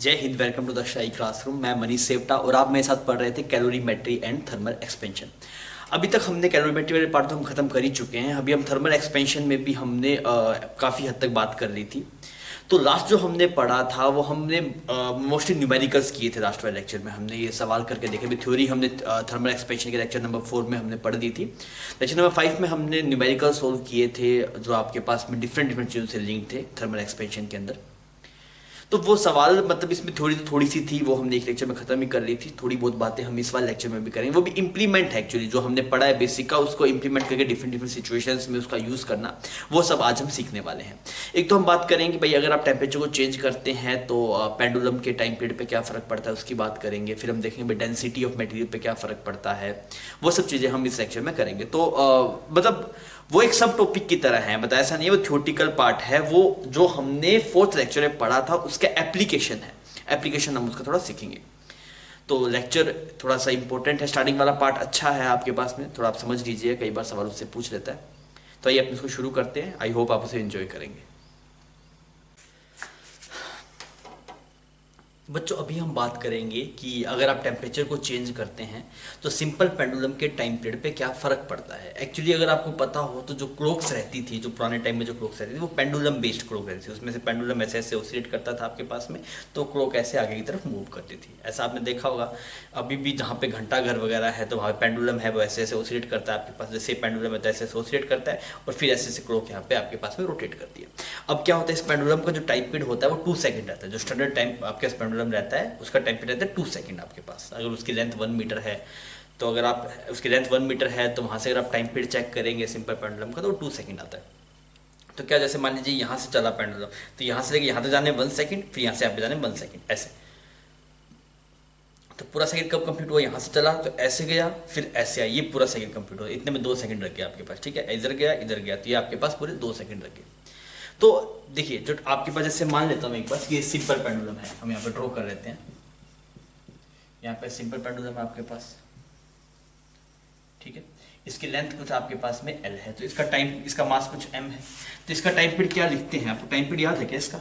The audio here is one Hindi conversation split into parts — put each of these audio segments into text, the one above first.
जय हिंद। वेलकम टू द शाही क्लासरूम। मैं मनीष सेवटा और आप मेरे साथ पढ़ रहे थे कैलोरीमेट्री एंड थर्मल एक्सपेंशन। अभी तक हमने कैलोरीमेट्री वाले पार्ट तो हम खत्म कर ही चुके हैं। अभी हम थर्मल एक्सपेंशन में भी हमने काफ़ी हद तक बात कर ली थी। तो लास्ट जो हमने पढ़ा था वो हमने मोस्टली न्यूमेरिकल्स किए थे। लास्ट वाले लेक्चर में हमने ये सवाल करके देखे भी। थ्योरी हमने थर्मल एक्सपेंशन के लेक्चर नंबर 4 में हमने पढ़ दी थी। लेक्चर नंबर 5 में हमने न्यूमेरिकल सोल्व किए थे जो आपके पास में डिफरेंट डिफरेंट चीज़ों से लिंक थे थर्मल एक्सपेंशन के अंदर। तो वो सवाल मतलब इसमें थोड़ी तो थोड़ी सी थी, वो हमने एक लेक्चर में खत्म ही कर ली थी। थोड़ी बहुत बातें हम इस वाले लेक्चर में भी करेंगे। वो भी इंप्लीमेंट है एक्चुअली, जो हमने पढ़ा है बेसिक का उसको इंप्लीमेंट करके डिफरेंट डिफरेंट सिचुएशंस में उसका यूज़ करना, वो सब आज हम सीखने वाले हैं। एक तो हम बात करेंगे भाई अगर आप टेम्परेचर को चेंज करते हैं तो पेंडुलम के टाइम पीरियड पे क्या फ़र्क पड़ता है उसकी बात करेंगे। फिर हम देखेंगे डेंसिटी ऑफ मटेरियल पे क्या फ़र्क पड़ता है। वो सब चीज़ें हम इस लेक्चर में करेंगे। तो मतलब वो एक सब टॉपिक की तरह है, मतलब ऐसा नहीं है वो थ्योरेटिकल पार्ट है। वो जो हमने फोर्थ लेक्चर में पढ़ा था उसका एप्लीकेशन है। एप्लीकेशन हम उसका थोड़ा सीखेंगे। तो लेक्चर थोड़ा सा इंपॉर्टेंट है। स्टार्टिंग वाला पार्ट अच्छा है आपके पास में, थोड़ा आप समझ लीजिए, कई बार सवाल उससे पूछ लेता है। तो आइए अपन इसको शुरू करते हैं। आई होप आप उसे एंजॉय करेंगे। बच्चों अभी हम बात करेंगे कि अगर आप टेम्परेचर को चेंज करते हैं तो सिंपल पेंडुलम के टाइम पीरियड पे क्या फ़र्क पड़ता है। एक्चुअली अगर आपको पता हो तो जो क्लॉक्स रहती थी, जो पुराने टाइम में जो क्लॉक्स रहती थी वो पेंडुलम बेस्ड क्लॉक रहती थी। उसमें से पेंडुलम ऐसे ऐसे ऑसिलेट करता था आपके पास में, तो क्लॉक ऐसे आगे की तरफ मूव करती थी। ऐसा आपने देखा होगा। अभी भी जहाँ पे घंटा घर वगैरह है तो वहाँ पेंडुलम है, वो ऐसे ऐसे ऑसिलेट करता है आपके पास। जैसे पेंडुलम है तो ऐसे ऐसे ऑसिलेट करता है और फिर ऐसे ऐसे क्लॉक यहाँ पे आपके पास में रोटेट करती है। अब क्या होता है, इस पेंडुलम का जो टाइम पीरियड होता है वो 2 सेकंड रहता है। जो स्टैंडर्ड टाइम आपके पास पेंडुलम रहता है उसका टाइम पीरियड रहता है 2 सेकंड आपके पास। अगर उसकी लेंथ 1 मीटर है तो अगर आप उसकी लेंथ 1 मीटर है तो वहाँ से अगर आप टाइम पीरियड चेक करेंगे सिंपल पेंडुलम का तो 2 सेकंड आता है। तो क्या, जैसे मान लीजिए यहाँ से चला पेंडुलम तो यहाँ से लेके यहाँ तक जाने 1 सेकंड, फिर यहाँ से यहाँ पे जाने 1 सेकंड, ऐसे। तो पूरा सेकंड कब कंप्लीट हुआ, यहाँ से चला तो ऐसे गया फिर ऐसे आया, ये पूरा सेकंड कंप्लीट हुआ। इतने में 2 सेकंड रख गया आपके पास। ठीक है, इधर गया इधर गया, तो ये आपके पास पूरे 2 सेकंड रख गए। तो देखिए जो आपके पास, जैसे मान लेता हूँ एक बार ये सिंपल पेंडुलम है, हम यहाँ पे ड्रॉ कर लेते हैं। यहाँ पे सिंपल पेंडुलम है आपके पास। ठीक है, इसकी लेंथ कुछ आपके पास में L है, तो इसका टाइम, इसका मास कुछ M है। तो इसका टाइम पीरियड क्या लिखते हैं, आपको टाइम पीरियड याद है क्या इसका?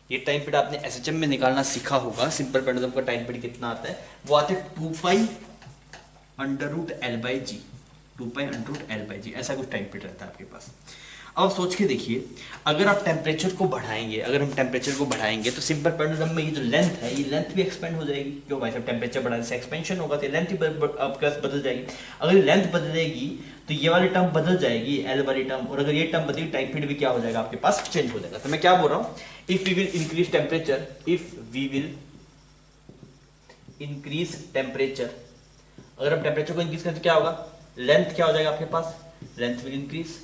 ये टाइम पीरियड आपने SHM में निकालना सीखा होगा। सिंपल पेंडुलम का टाइम पीरियड कितना आता है, वो आता है 2 pi under root L by G. 2 pi under root L by G, ऐसा कुछ टाइम पीरियड रहता है आपके पास। अब सोच के देखिए, अगर आप टेम्परेचर को बढ़ाएंगे, अगर हम टेम्परेचर को बढ़ाएंगे तो सिंपल पेंडुलम में ये जो लेंथ है ये लेंथ भी एक्सपेंड हो जाएगी। क्यों भाई साहब, टेम्परेचर बढ़ाने से एक्सपेंशन होगा तो लेंथ ही आपके पास बदल जाएगी। अगर लेंथ बदलेगी तो ये वाली टर्म बदल जाएगी, एल वाली टर्म, और अगर ये टर्म बदलेगी टाइम पीरियड भी क्या हो जाएगा आपके पास, चेंज हो जाएगा। तो मैं क्या बोल रहा हूँ, if we will increase temperature, if we will increase temperature, अगर हम टेम्परेचर को इंक्रीज करें तो क्या होगा, लेंथ क्या हो जाएगा आपके पास, लेंथ विल इंक्रीज।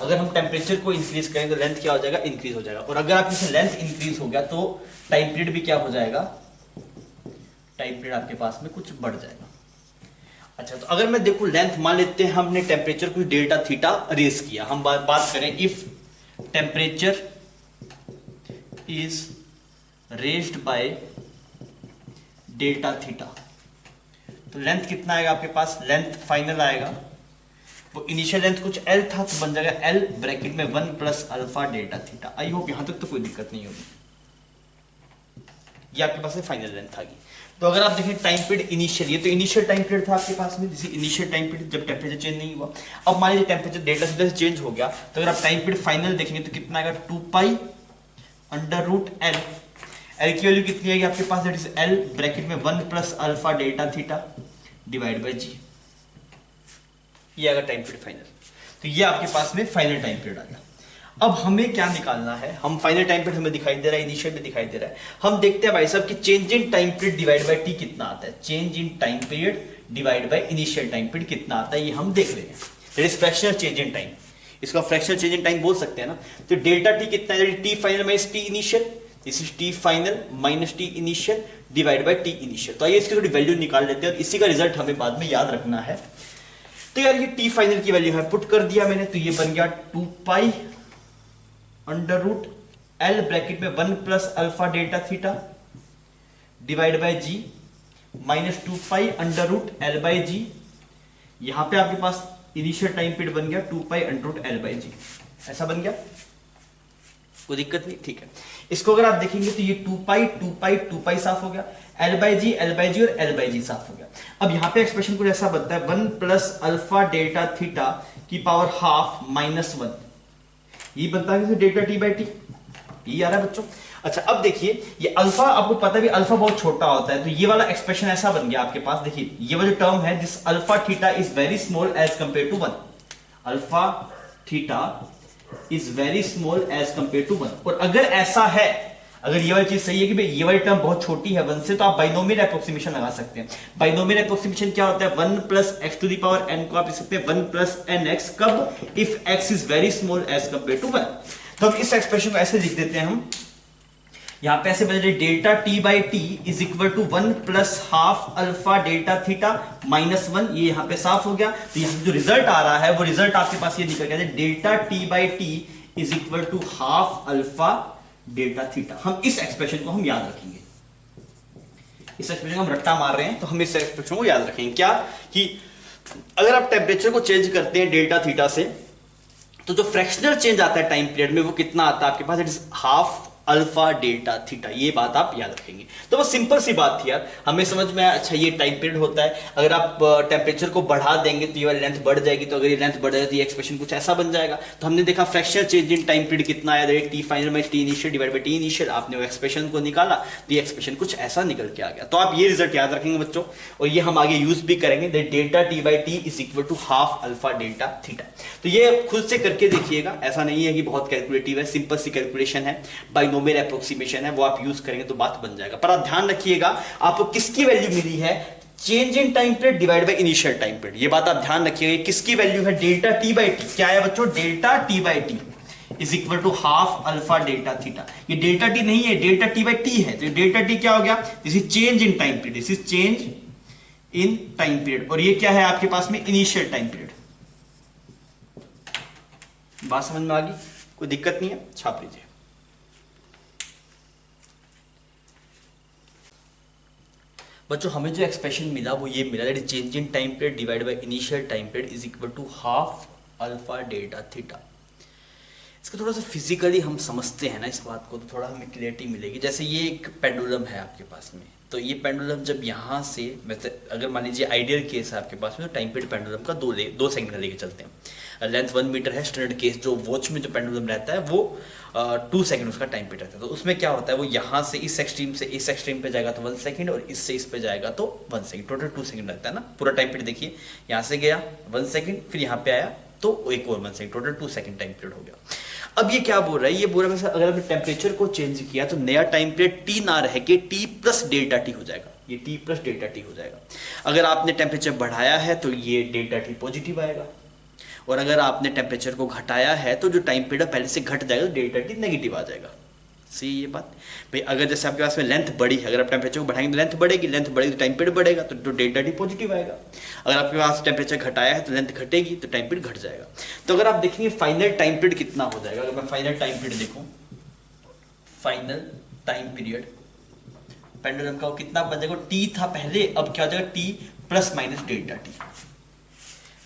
अगर हम टेम्परेचर को इंक्रीज करें तो लेंथ क्या हो जाएगा, इंक्रीज हो जाएगा। और अगर आप इसे लेंथ इंक्रीज हो गया तो टाइम पीरियड भी क्या हो जाएगा, टाइम पीरियड आपके पास में कुछ बढ़ जाएगा। अच्छा, तो अगर मैं देखूं लेंथ, मान लेते हैं हमने टेम्परेचर कुछ डेल्टा थीटा रेज किया। हम बात करें if temperature is raised by delta theta, तो लेंथ कितना आएगा आपके पास, लेंथ फाइनल आएगा, वो इनिशियल लेंथ कुछ L था तो बन जाएगा L ब्रैकेट में 1 plus alpha delta theta. I hope यहां तक तो कोई दिक्कत नहीं होगी। ये आपके पास फाइनल लेंथ आ गई। तो अगर आप देखें टाइम पीरियड इनिशियल, ये तो इनिशियल टाइम पीरियड था आपके पास में, जैसे इनिशियल टाइम पीरियड जब टेम्परेचर चेंज नहीं हुआ। अब मान लीजिए टेम्परेचर डेल्टा थीटा से चेंज हो गया, तो अगर आप टाइम पीरियड फाइनल देखेंगे तो कितना आएगा, 2 pi under root L. L की वैल्यू कितनी आएगी आपके पास, दैट इज एल ब्रैकेट में 1 plus alpha delta theta divide by G. ये आएगा टाइम पीरियड फाइनल। तो ये आपके पास में फाइनल टाइम पीरियड आ गया। अब हमें क्या निकालना है, हम फाइनल टाइम पीरियड हमें दिखाई दे रहा है, इनिशियल में दिखाई दे रहा है। हम देखते हैं भाई साहब कि change in time period divide bye T कितना आता है। Change in time period divide by initial time period कितना आता है, ये हम देख रहे हैं। That is fractional change in time, इसका फ्रैक्शनल चेंज इन टाइम बोल सकते हैं ना। तो डेल्टा टी कितना है, T final minus T initial, this is T final minus T initial divide by T initial. तो आइए इसकी थोड़ी वैल्यू निकाल लेते हैं और इसी का रिजल्ट हमें बाद में याद रखना है। तो यार ये टी फाइनल की वैल्यू है, पुट कर दिया मैंने, तो ये बन गया 2 pi under root L bracket में 1 plus alpha delta theta divide by G minus 2 pi under root L by G. यहां पे आपके पास इनिशियल टाइम पीरियड बन गया 2 pi under root L by G, ऐसा बन गया, कोई दिक्कत नहीं, ठीक है। इसको अगर आप देखेंगे तो ये 2 पाई साफ हो गया, L बाई जी और L बाई जी साफ हो गया। अब यहाँ पे एक्सप्रेशन कुछ ऐसा बनता है 1 प्लस अल्फा डेल्टा थीटा की पावर हाफ माइनस 1, ये बनता है डेल्टा टी बाई टी, ये आ रहा है बच्चों। अच्छा अब देखिए ये अल्फा, आपको पता भी अल्फा बहुत छोटा होता है, तो ये वाला एक्सप्रेशन ऐसा बन गया आपके पास। देखिए ये वाला जो टर्म है, this alpha theta is very small as compare to 1, alpha theta is very small as compare to 1। और अगर ऐसा है, अगर ये वाली चीज सही है कि भाई ये वाली टर्म बहुत छोटी है 1 से, तो आप बाइनोमियल एप्रोक्सीमेशन लगा सकते हैं। बाइनोमियल एप्रोक्सीमेशन क्या होता है, 1 plus x to the power n को आप लिख सकते हैं 1 प्लस एन एक्स, कब, if x is very small as compare to 1। तो हम इस एक्सप्रेशन को ऐसे लिख देते हैं, हम यहां पे ऐसे बदले delta T by T is equal to 1 plus half alpha delta theta minus 1, ये यहां पे साफ हो गया। तो यहां जो रिजल्ट आ रहा है वो रिजल्ट आपके पास ये निकल गया, delta T by T is equal to half alpha delta theta. हम इस एक्सप्रेशन को हम याद रखेंगे, इस एक्सप्रेशन को हम रट्टा मार रहे हैं, तो हम इस एक्सप्रेशन को याद रखेंगे क्या, कि अगर आप टेम्परेचर को चेंज करते हैं डेल्टा थीटा से, तो जो फ्रैक्शनल चेंज आता है टाइम पीरियड में वो कितना आता है आपके पास, it is half alpha delta theta, ये बात आप याद रखेंगे। तो बस सिंपल सी बात थी यार, हमें समझ में आया। अच्छा ये टाइम पीरियड होता है, अगर आप टेम्परेचर को बढ़ा देंगे तो ये वाली लेंथ बढ़ जाएगी, तो अगर ये लेंथ बढ़ जाएगी तो ये एक्सप्रेशन कुछ ऐसा बन जाएगा। तो हमने देखा fractional change in time period कितना आया, टी फाइनल में T initial divide by T initial, आपने वो एक्सप्रेशन को निकाला तो ये एक्सप्रेशन कुछ ऐसा निकल के आ गया। तो आप ये रिजल्ट याद रखेंगे बच्चों, और ये हम आगे यूज भी करेंगे, delta T by T is equal to half alpha delta theta. तो ये खुद से करके देखिएगा, ऐसा नहीं है कि बहुत कैलकुलेटिव है, सिंपल सी कैलकुलेशन है, बाइनोमियल एप्रोक्सीमेशन है, वो आप यूज करेंगे तो बात बन जाएगा। पर आप ध्यान रखिएगा आपको किसकी वैल्यू मिली है, change in time period divide by initial time period, ये बात आप ध्यान रखिएगा। किसकी वैल्यू है, डेल्टा टी बाई टी, क्या है बच्चों, delta T by T is equal to half alpha delta theta. ये डेल्टा टी नहीं है, डेल्टा टी बाई टी है, तो डेल्टा टी क्या हो गया, this is change in time period, this is change in time period, और ये क्या है आपके पास में, इनिशियल टाइम पीरियड। बात समझ में आ गई, कोई दिक्कत नहीं है, छाप लीजिए। बच्चों हमें जो एक्सप्रेशन मिला वो ये मिला, that is change in time period divide by initial time period is equal to half alpha delta theta. इसको थोड़ा सा फिजिकली हम समझते हैं ना इस बात को, तो थोड़ा हमें क्लियरिटी मिलेगी। जैसे ये एक पेंडुलम है आपके पास में, तो ये पेंडुलम जब यहाँ से, वैसे अगर मान लीजिए आइडियल केस है आपके पास में, तो टाइम पीरियड पेंडुलम का दो सेकंड का लेके चलते हैं। लेंथ 1 मीटर है, स्टैंडर्ड केस जो वॉच में जो पेंडुलम रहता है वो 2 सेकंड उसका टाइम पीरियड रहता है। तो उसमें क्या होता है, वो यहाँ से इस एक्सट्रीम पे जाएगा तो 1 सेकंड, और इससे इस पे जाएगा तो 1 सेकंड, टोटल 2 सेकंड लगता है ना पूरा टाइम पीरियड। देखिए यहाँ से गया 1 सेकंड, फिर यहाँ पे आया तो एक और 1 second, total 2 second time period हो गया। अब ये क्या बोल रहा है, ये बोल रहा है अगर आपने टेम्परेचर को चेंज किया तो नया टाइम पीरियड टी ना रह के टी प्लस डेल्टा टी हो जाएगा, ये टी प्लस डेल्टा टी हो जाएगा। अगर आपने टेम्परेचर बढ़ाया है तो ये डेल्टा टी पॉजिटिव आएगा, और अगर आपने टेम्परेचर को घटाया है तो जो टाइम पीरियड पहले से घट जाएगा तो डेल्टा टी नेगेटिव आ जाएगा। सही ये बात भाई, अगर जैसे आपके पास में लेंथ बढ़ी है, अगर आप टेम्परेचर को बढ़ाएंगे तो लेंथ बढ़ेगी, लेंथ बढ़ेगी तो टाइम पीरियड बढ़ेगा, तो डेल्टा टी पॉजिटिव आएगा। अगर आपके पास टेम्परेचर घटाया है तो लेंथ घटेगी तो टाइम पीरियड घट जाएगा। तो अगर आप देखेंगे फाइनल टाइम पीरियड कितना हो जाएगा, अगर मैं फाइनल टाइम पीरियड देखूं, फाइनल टाइम पीरियड पेंडुलम का कितना बन जाएगा, टी था पहले, अब क्या हो जाएगा, T plus minus delta T.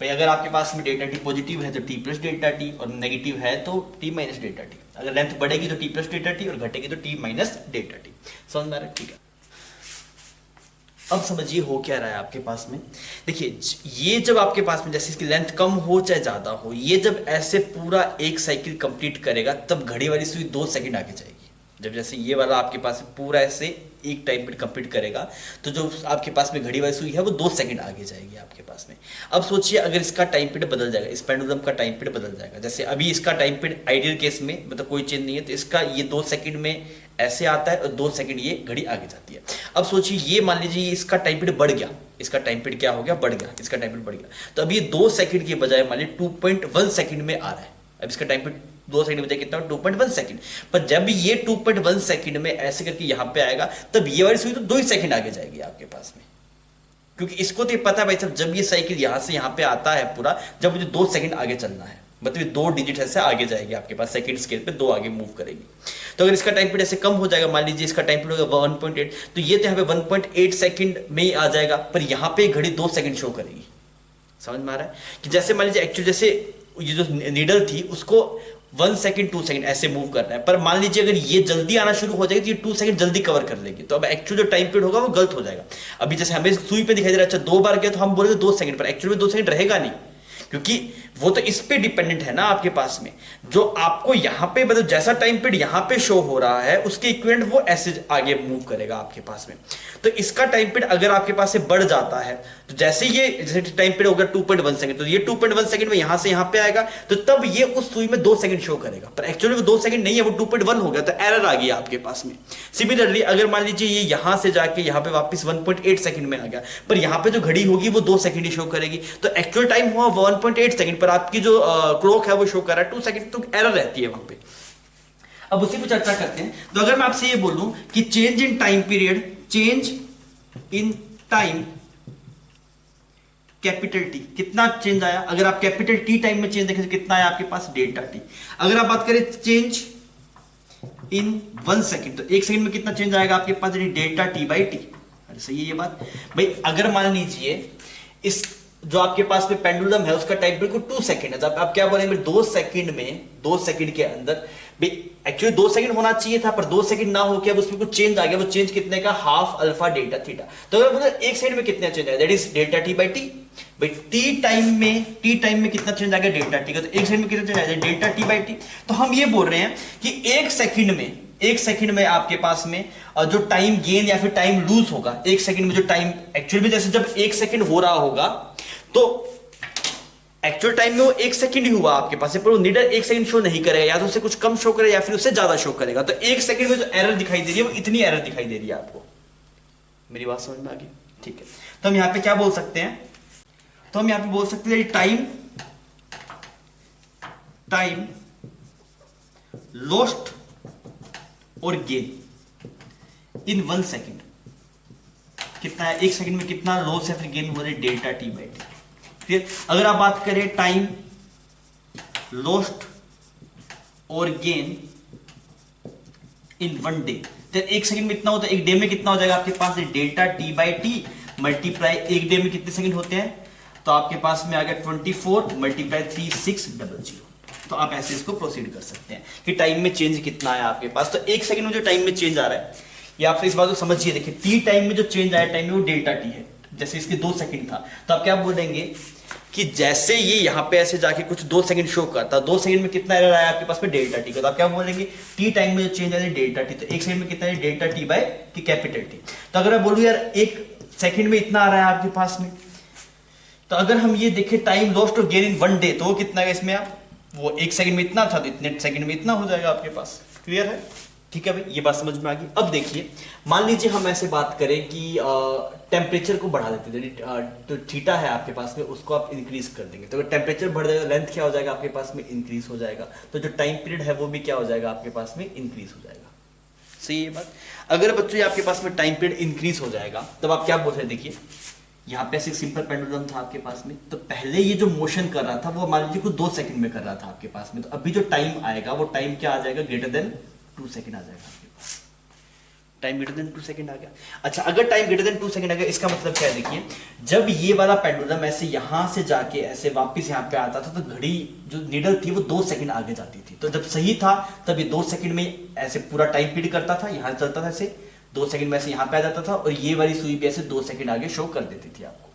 भाई अगर आपके पास में डेल्टा टी पॉजिटिव है तो टी प्लस डेल्टा टी, और नेगेटिव है तो टी माइनस डेल्टा टी। अगर लेंथ बढ़ेगी तो टी प्लस डेल्टा टी, और घटेगी तो टी माइनस डेल्टा टी। समझ में आ रहा है, ठीक है। अब समझिए हो क्या रहा है आपके पास में, देखिए ये जब आपके पास में जैसे इसकी लेंथ कम हो चाहे ज्यादा हो, ये जब ऐसे पूरा एक साइकिल कंप्लीट करेगा तब घड़ी वाली सुई 2 सेकंड आगे जाएगी। जब जैसे ये वाला आपके पास पूरा ऐसे एक टाइम पीरियड कंप्लीट करेगा तो जो आपके पास में घड़ी वाली सुई है वो 2 सेकंड आगे जाएगी आपके पास में। अब सोचिए अगर इसका टाइम पीरियड बदल जाएगा, इस पेंडुलम का टाइम पीरियड बदल जाएगा, जैसे अभी इसका टाइम पीरियड आइडियल केस में मतलब कोई चेंज नहीं है, तो इसका ये 2 सेकंड में ऐसे आता है और 2 सेकंड ये घड़ी आगे जाती है। अब सोचिए ये मान लीजिए इसका टाइम पीरियड बढ़ गया, इसका टाइम पीरियड क्या हो गया, बढ़ गया, इसका टाइम पीरियड बढ़ गया, तो अब ये 2 सेकंड के बजाय मान लीजिए 2.1 सेकंड में आ रहा है। अब इसका टाइम पीरियड 2 सेकंड बजाय कितना, 2.1 सेकंड। पर जब ये 2.1 सेकंड में ऐसे करके यहां पे आएगा तब ये वाली सुई तो 2 ही सेकंड आगे जाएगी आपके पास में, क्योंकि इसको तो ये पता है भाई साहब जब ये साइकिल यहां से यहां पे आता है पूरा, जब मुझे 2 सेकंड आगे चलना है, मतलब 2 डिजिट ऐसे आगे जाएगी आपके पास, सेकंड स्केल पे 2 आगे मूव करेगी। तो अगर इसका टाइम पीरियड ऐसे कम हो जाएगा, मान लीजिए इसका टाइम पीरियड होगा 1.8, तो ये तो यहाँ पे 1.8 सेकंड में ही आ जाएगा, पर यहाँ पे घड़ी 2 सेकंड शो करेगी। समझ में आ रहा है कि जैसे मान लीजिए एक्चुअली जैसे ये जो नीडल थी उसको 1 सेकंड 2 सेकंड ऐसे मूव कर रहा है, पर मान लीजिए अगर ये जल्दी आना शुरू हो जाएगी तो ये 2 सेकंड जल्दी कवर कर लेगी, तो अब एक्चुअल जो टाइम पीरियड होगा वो गलत हो जाएगा। अभी जैसे हमें सुई पे दिखाई दे रहा है, अच्छा 2 बार गया तो हम बोलेंगे 2 सेकंड, पर एक्चुअली 2 सेकंड रहेगा नहीं, क्योंकि वो तो इस पे डिपेंडेंट है ना आपके पास में। जो आपको यहां पे मतलब जैसा टाइम पीरियड यहां पे शो हो रहा है उसके इक्विवेलेंट वो ऐसे आगे मूव करेगा आपके पास में। तो इसका टाइम पीरियड अगर आपके पास से बढ़ जाता है तो जैसे ये जैसे टाइम पीरियड होगा 2.1 सेकंड, तो ये 2.1 सेकंड में यहां से यहां पे आएगा, तो तब ये उस सुई में 2 सेकंड शो करेगा, पर एक्चुअली वो 2 सेकंड नहीं है, वो 2.1 हो गया, तो एरर आ गई आपके पास में। सिमिलरली अगर मान लीजिए ये यहां से जाके यहां पे वापस 1.8 सेकंड में आ गया, पर यहां पे जो घड़ी होगी वो 2 सेकंड ही शो करेगी, तो एक्चुअल टाइम हुआ 1.8 सेकंड, पर आपकी जो क्लॉक है वो शो कर रहा है 2 सेकंड, तो एरर रहती है वहां पे। अब उसी पर चर्चा करते हैं। तो अगर मैं आपसे ये बोलूं कि change in time period, change in time capital T, कितना चेंज आया? अगर आप कैपिटल टी टाइम में चेंज देखें तो कितना आया आपके पास? Delta T. अगर आप बात करें चेंज इन 1 सेकंड, तो 1 सेकंड में कितना चेंज आएगा आपके पास? Delta T by T. अरे सही है ये बात भाई। अगर मान लीजिए इस जो आपके पास में पेंडुलम है उसका टाइम पीरियड 2 सेकंड है, तो आप क्या बोलेंगे? 2 सेकंड में, 2 सेकंड के अंदर एक्चुअली 2 सेकंड होना चाहिए था, पर 2 सेकंड ना होकर अब उसमें कुछ चेंज आ गया। वो चेंज कितने का? Half alpha delta theta. तो अगर बोले 1 सेकंड में कितना चेंज आया, that is delta T by T. भाई टी टाइम में कितना चेंज आ गया? डेल्टा टी का। तो 1 सेकंड में कितना चेंज आया? Delta T by T. तो हम ये बोल रहे हैं कि 1 सेकंड में आपके पास में जो टाइम गेन या फिर टाइम लूज होगा, 1 सेकंड में जो टाइम एक्चुअली में, जैसे जब 1 सेकंड हो रहा होगा तो एक्चुअल टाइम में वो 1 सेकंड ही हुआ आपके पास, पर वो नीडर 1 सेकंड शो नहीं करेगा, या तो उससे कुछ कम शो करेगा या फिर उससे ज्यादा शो करेगा। तो 1 सेकंड में जो एरर दिखाई दे रही है वो इतनी एरर दिखाई दे रही है आपको। मेरी बात समझ में आ गई? ठीक है। तो हम यहां पे क्या बोल सकते हैं? तो हम यहां पे बोल सकते हैं टाइम लॉस्ट और गेन इन 1 सेकंड कितना है? 1 सेकंड में कितना लॉस या फिर गेन हो रहा है? Delta T by T. फिर अगर आप बात करें टाइम लॉस्ट और गेन इन 1 डे, तो 1 सेकंड में इतना होता है, 1 डे में कितना हो जाएगा आपके पास? Delta T by T multiply 1 day में कितने सेकंड होते हैं? तो आपके पास में आ गया 24 मल्टीप्लाई 3600। तो आप ऐसे इसको प्रोसीड कर सकते हैं कि टाइम में चेंज कितना है आपके पास। तो 1 सेकंड में जो टाइम में चेंज आ रहा है, ये आप इस बात को समझिए। देखिए टी टाइम में जो चेंज आया टाइम में वो डेल्टा टी है, जैसे इसके 2 सेकंड था, तो आप क्या बोलेंगे कि जैसे ये यहां पे ऐसे जाके कुछ 2 सेकंड शो करता, 2 सेकंड में कितना एरर आया आपके पास में? डेल्टा टी का। तो आप क्या बोलेंगे? टी टाइम में जो चेंज आया डेल्टा टी, तो 1 सेकंड में कितना है? डेल्टा टी बाय की कैपिटल टी। तो अगर मैं बोलूं यार 1 सेकंड में इतना आ रहा है आपके पास में, तो अगर हम ये देखें टाइम लॉस्ट और गेन इन 1 डे, तो वो कितना है इसमें? आप वो 1 सेकंड में इतना था तो इतने सेकंड में इतना हो जाएगा आपके पास। क्लियर है? ठीक है भाई, ये बात समझ में आ गई। अब देखिए मान लीजिए हम ऐसे बात करें कि टेम्परेचर को बढ़ा देते हैं, तो थीटा है आपके पास में उसको आप इंक्रीज कर देंगे, तो अगर टेम्परेचर बढ़ जाएगा लेंथ क्या हो जाएगा आपके पास में? इंक्रीज हो जाएगा। तो जो टाइम पीरियड है वो भी क्या हो जाएगा आपके पास में? इंक्रीज हो जाएगा। सही है बात? अगर बच्चों आपके पास में टाइम पीरियड इंक्रीज हो जाएगा तब आप क्या बोल रहे हैं? देखिए यहाँ पे ऐसे सिंपल पेंडुलम था आपके पास में, तो पहले ये जो मोशन कर रहा था वो मान लीजिए कुछ 2 सेकंड में कर रहा था आपके पास में, तो अभी जो टाइम आएगा वो टाइम क्या आ जाएगा? ग्रेटर देन 2 सेकंड आ जाएगा आपके पास। टाइम ग्रेटर देन 2 सेकंड आ गया। अच्छा अगर टाइम ग्रेटर देन 2 सेकंड आ गया, इसका मतलब क्या है? देखिए जब ये वाला पेंडुलम ऐसे यहां से जाके ऐसे वापस यहाँ पे आता था, तो घड़ी जो नीडल थी वो 2 सेकंड आगे जाती थी। तो जब सही था तब ये 2 सेकंड में ऐसे पूरा टाइम पीरियड करता था, यहाँ चलता था ऐसे 2 सेकंड में ऐसे यहाँ पे आ जाता था, और ये वाली सुई भी ऐसे 2 सेकंड आगे शो कर देती थी आपको।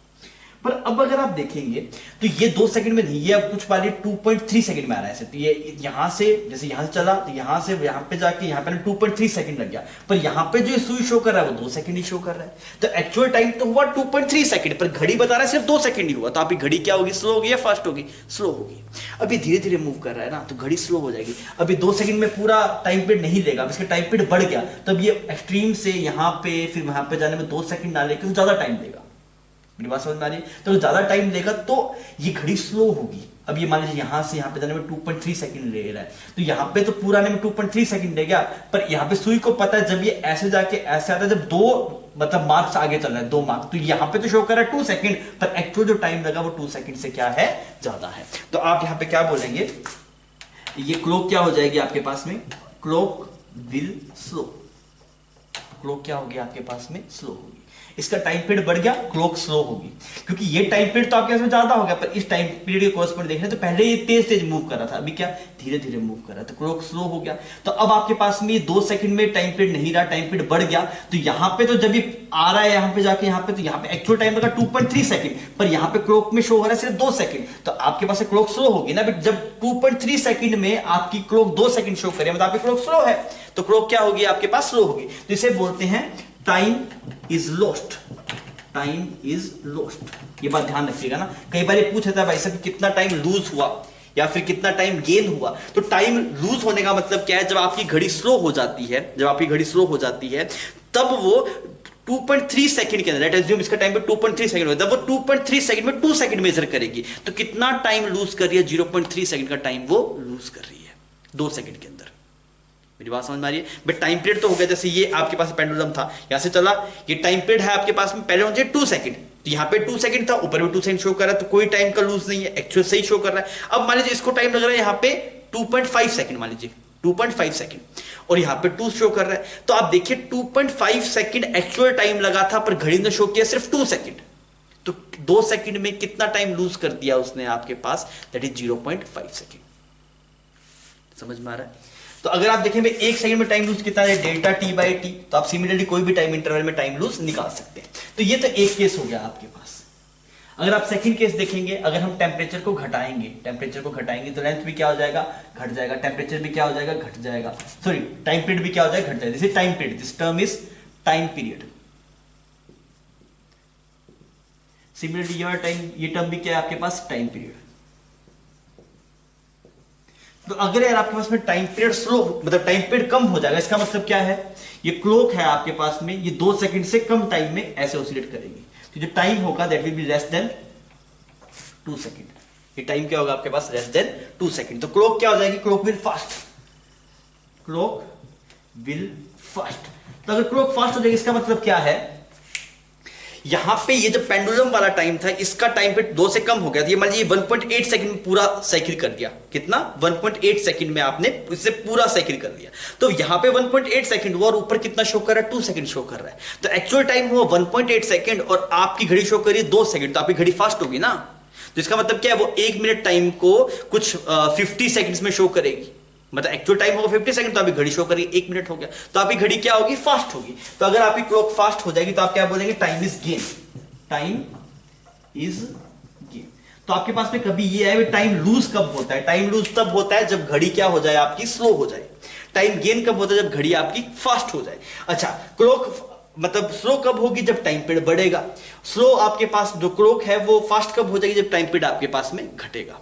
पर अब अगर आप देखेंगे तो ये 2 सेकंड में नहीं, ये अब कुछ वाले 2.3 सेकंड में आ रहा है ऐसे। तो ये यहां से जैसे यहां से चला तो यहां से यहां पे जाके यहां पे 2.3 सेकंड लग गया, पर यहां पे जो सुई शो कर रहा है वो 2 सेकंड ही शो कर रहा है। तो एक्चुअल टाइम तो हुआ 2.3 सेकंड, पर घड़ी बता रहा है सिर्फ 2 सेकंड ही हुआ। तो आपकी घड़ी क्या होगी? स्लो होगी या फास्ट होगी? स्लो होगी। अभी धीरे धीरे मूव कर रहा है ना, तो घड़ी स्लो हो जाएगी। अभी 2 सेकंड में पूरा टाइम पीरियड नहीं लेगा, अब इसका टाइम पीरियड बढ़ गया, तब ये एक्सट्रीम से यहाँ पे फिर वहां पे जाने में 2 सेकंड ना लेके तो ज्यादा टाइम लेगा। मेरी बात समझ में आ रही है? तो ज्यादा टाइम लेगा तो ये घड़ी स्लो होगी। अब ये मान लीजिए यहां से यहां पे जाने में 2.3 सेकंड ले रहा है, तो यहां पे तो पूरा आने में 2.3 सेकंड ले गया, पर यहां पे सुई को पता है जब ये ऐसे जाके ऐसे आता है, जब 2 मतलब मार्क्स आगे चल रहा है, 2 मार्क्स, तो यहां पे तो शो कर रहा है 2 सेकंड, पर एक्चुअल जो टाइम लगा वो 2 सेकंड से क्या है? ज्यादा है। तो आप यहां पे क्या बोलेंगे? ये क्लॉक क्या हो जाएगी आपके पास में? Clock will slow. क्लॉक क्या होगी आपके पास में? स्लो होगी। इसका टाइम पीरियड बढ़ गया, क्लॉक स्लो होगी, क्योंकि ये टाइम पीरियड तो आपके पास में ज्यादा हो गया, पर इस टाइम पीरियड के कोर्सपोंड देख रहे हैं तो पहले ये तेज तेज मूव कर रहा था, अभी क्या धीरे धीरे मूव कर रहा है, तो क्लॉक स्लो हो गया। तो अब आपके पास में 2 सेकंड में टाइम पीरियड नहीं रहा, टाइम पीरियड बढ़ गया, तो यहां पे तो जब ये आ रहा है यहां पे जाके यहां पे, तो यहां पे एक्चुअल टाइम लगा 2.3 सेकंड, पर यहां पे क्लॉक में शो हो रहा है सिर्फ 2 सेकंड, तो आपके पास क्लॉक स्लो होगी ना। बट जब 2.3 सेकंड में आपकी क्लॉक 2 सेकंड शो करे, मतलब आपकी क्लॉक स्लो है, तो क्लॉक क्या होगी आपके पास, स्लो होगी। तो इसे बोलते हैं time is lost, time is lost. ये बात ध्यान रखिएगा ना, कई बार ये पूछ लेता है भाई साहब कितना टाइम लूज हुआ या फिर कितना टाइम गेन हुआ। तो टाइम लूज होने का मतलब क्या है, जब आपकी घड़ी स्लो हो जाती है, जब आपकी घड़ी स्लो हो जाती है तब वो 2.3 सेकंड के अंदर, लेट अज्यूम इसका टाइम पे 2.3 सेकंड होता है, जब वो 2.3 सेकंड में 2 सेकंड मेजर करेगी, तो कितना टाइम लूज कर रही है, 0.3 सेकंड का टाइम वो लूज कर रही है 2 सेकंड के अंदर। मेरी बात समझ में आ रही है? बट टाइम पीरियड तो हो गया, जैसे ये आपके पास पेंडुलम था, यहां से चला, ये टाइम पीरियड है आपके पास में, पहले मुझे 2 सेकंड, तो यहाँ पे 2 सेकंड था, ऊपर भी 2 सेकंड शो कर रहा है, तो कोई टाइम का लूज नहीं है, एक्चुअल सही शो कर रहा है। अब मान लीजिए इसको टाइम लग रहा है यहाँ पे 2.5 सेकंड, मान लीजिए 2.5 सेकंड, और यहाँ पे 2 शो कर रहा है, तो आप देखिए 2.5 सेकंड एक्चुअल टाइम लगा था, पर घड़ी ने शो किया सिर्फ 2 सेकंड, तो 2 सेकंड में कितना टाइम लूज कर दिया उसने आपके पास, दैट इज 0.5 सेकंड। समझ में आ रहा है? तो अगर आप देखें 1 सेकंड में टाइम लूज कितना है, डेल्टा टी बाई टी, तो आप सिमिलरली कोई भी टाइम इंटरवल में टाइम लूज निकाल सकते हैं। तो ये तो एक केस हो गया आपके पास। अगर आप सेकंड केस देखेंगे, अगर हम टेम्परेचर को घटाएंगे, टेम्परेचर को घटाएंगे तो लेंथ भी क्या हो जाएगा, घट जाएगा, टेम्परेचर भी क्या हो जाएगा, घट जाएगा, सॉरी टाइम पीरियड भी क्या हो जाएगा, घट जाएगा। This is time period, this term is time period. Similarly your time, ये टर्म भी क्या है आपके पास, टाइम पीरियड। तो अगर यार आपके पास में टाइम पीरियड स्लो, मतलब टाइम पीरियड कम हो जाएगा, इसका मतलब क्या है, ये क्लॉक है आपके पास में, ये 2 सेकंड से कम टाइम में ऐसे ऑसिलेट करेगी, तो जो टाइम होगा that will be less than 2 second. ये टाइम क्या होगा आपके पास, लेस देन 2 सेकंड। तो क्लॉक क्या हो जाएगी, clock will fast, clock will fast. तो अगर क्लॉक फास्ट हो जाएगी, इसका मतलब क्या है, यहां पे ये जो पेंडुलम वाला टाइम था, इसका टाइम पे 2 से कम हो गया था, ये मान लीजिए 1.8 सेकंड में पूरा साइकिल कर दिया, कितना 1.8 सेकंड में आपने इससे पूरा साइकिल कर दिया, तो यहां पे 1.8 सेकंड हुआ और ऊपर कितना शो कर रहा है, 2 सेकंड शो कर रहा है, तो एक्चुअल टाइम हुआ 1.8 सेकंड और आपकी घड़ी शो कर रही है 2 सेकंड, तो आपकी घड़ी फास्ट होगी ना। तो इसका मतलब क्या है, वो 1 मिनट टाइम को कुछ 50 सेकंड्स में शो करेगी, मतलब एक्चुअल टाइम होगा 50 सेकंड, तो अभी घड़ी शो करेगी 1 मिनट हो गया, तो आपकी घड़ी क्या होगी, फास्ट होगी। तो अगर आपकी क्लॉक फास्ट हो जाएगी तो आप क्या बोलेंगे, time is gain, time is gain. तो आपके पास में कभी ये है, टाइम लूज कब होता है, टाइम लूज तब होता है जब घड़ी क्या हो जाए, आपकी स्लो हो जाए। टाइम गेन कब होता है, जब घड़ी आपकी फास्ट हो जाए। अच्छा, क्लॉक मतलब स्लो कब होगी, जब टाइम पीरियड बढ़ेगा। स्लो आपके पास जो क्लॉक है वो फास्ट कब हो जाएगी, जब टाइम पीरियड आपके पास में घटेगा।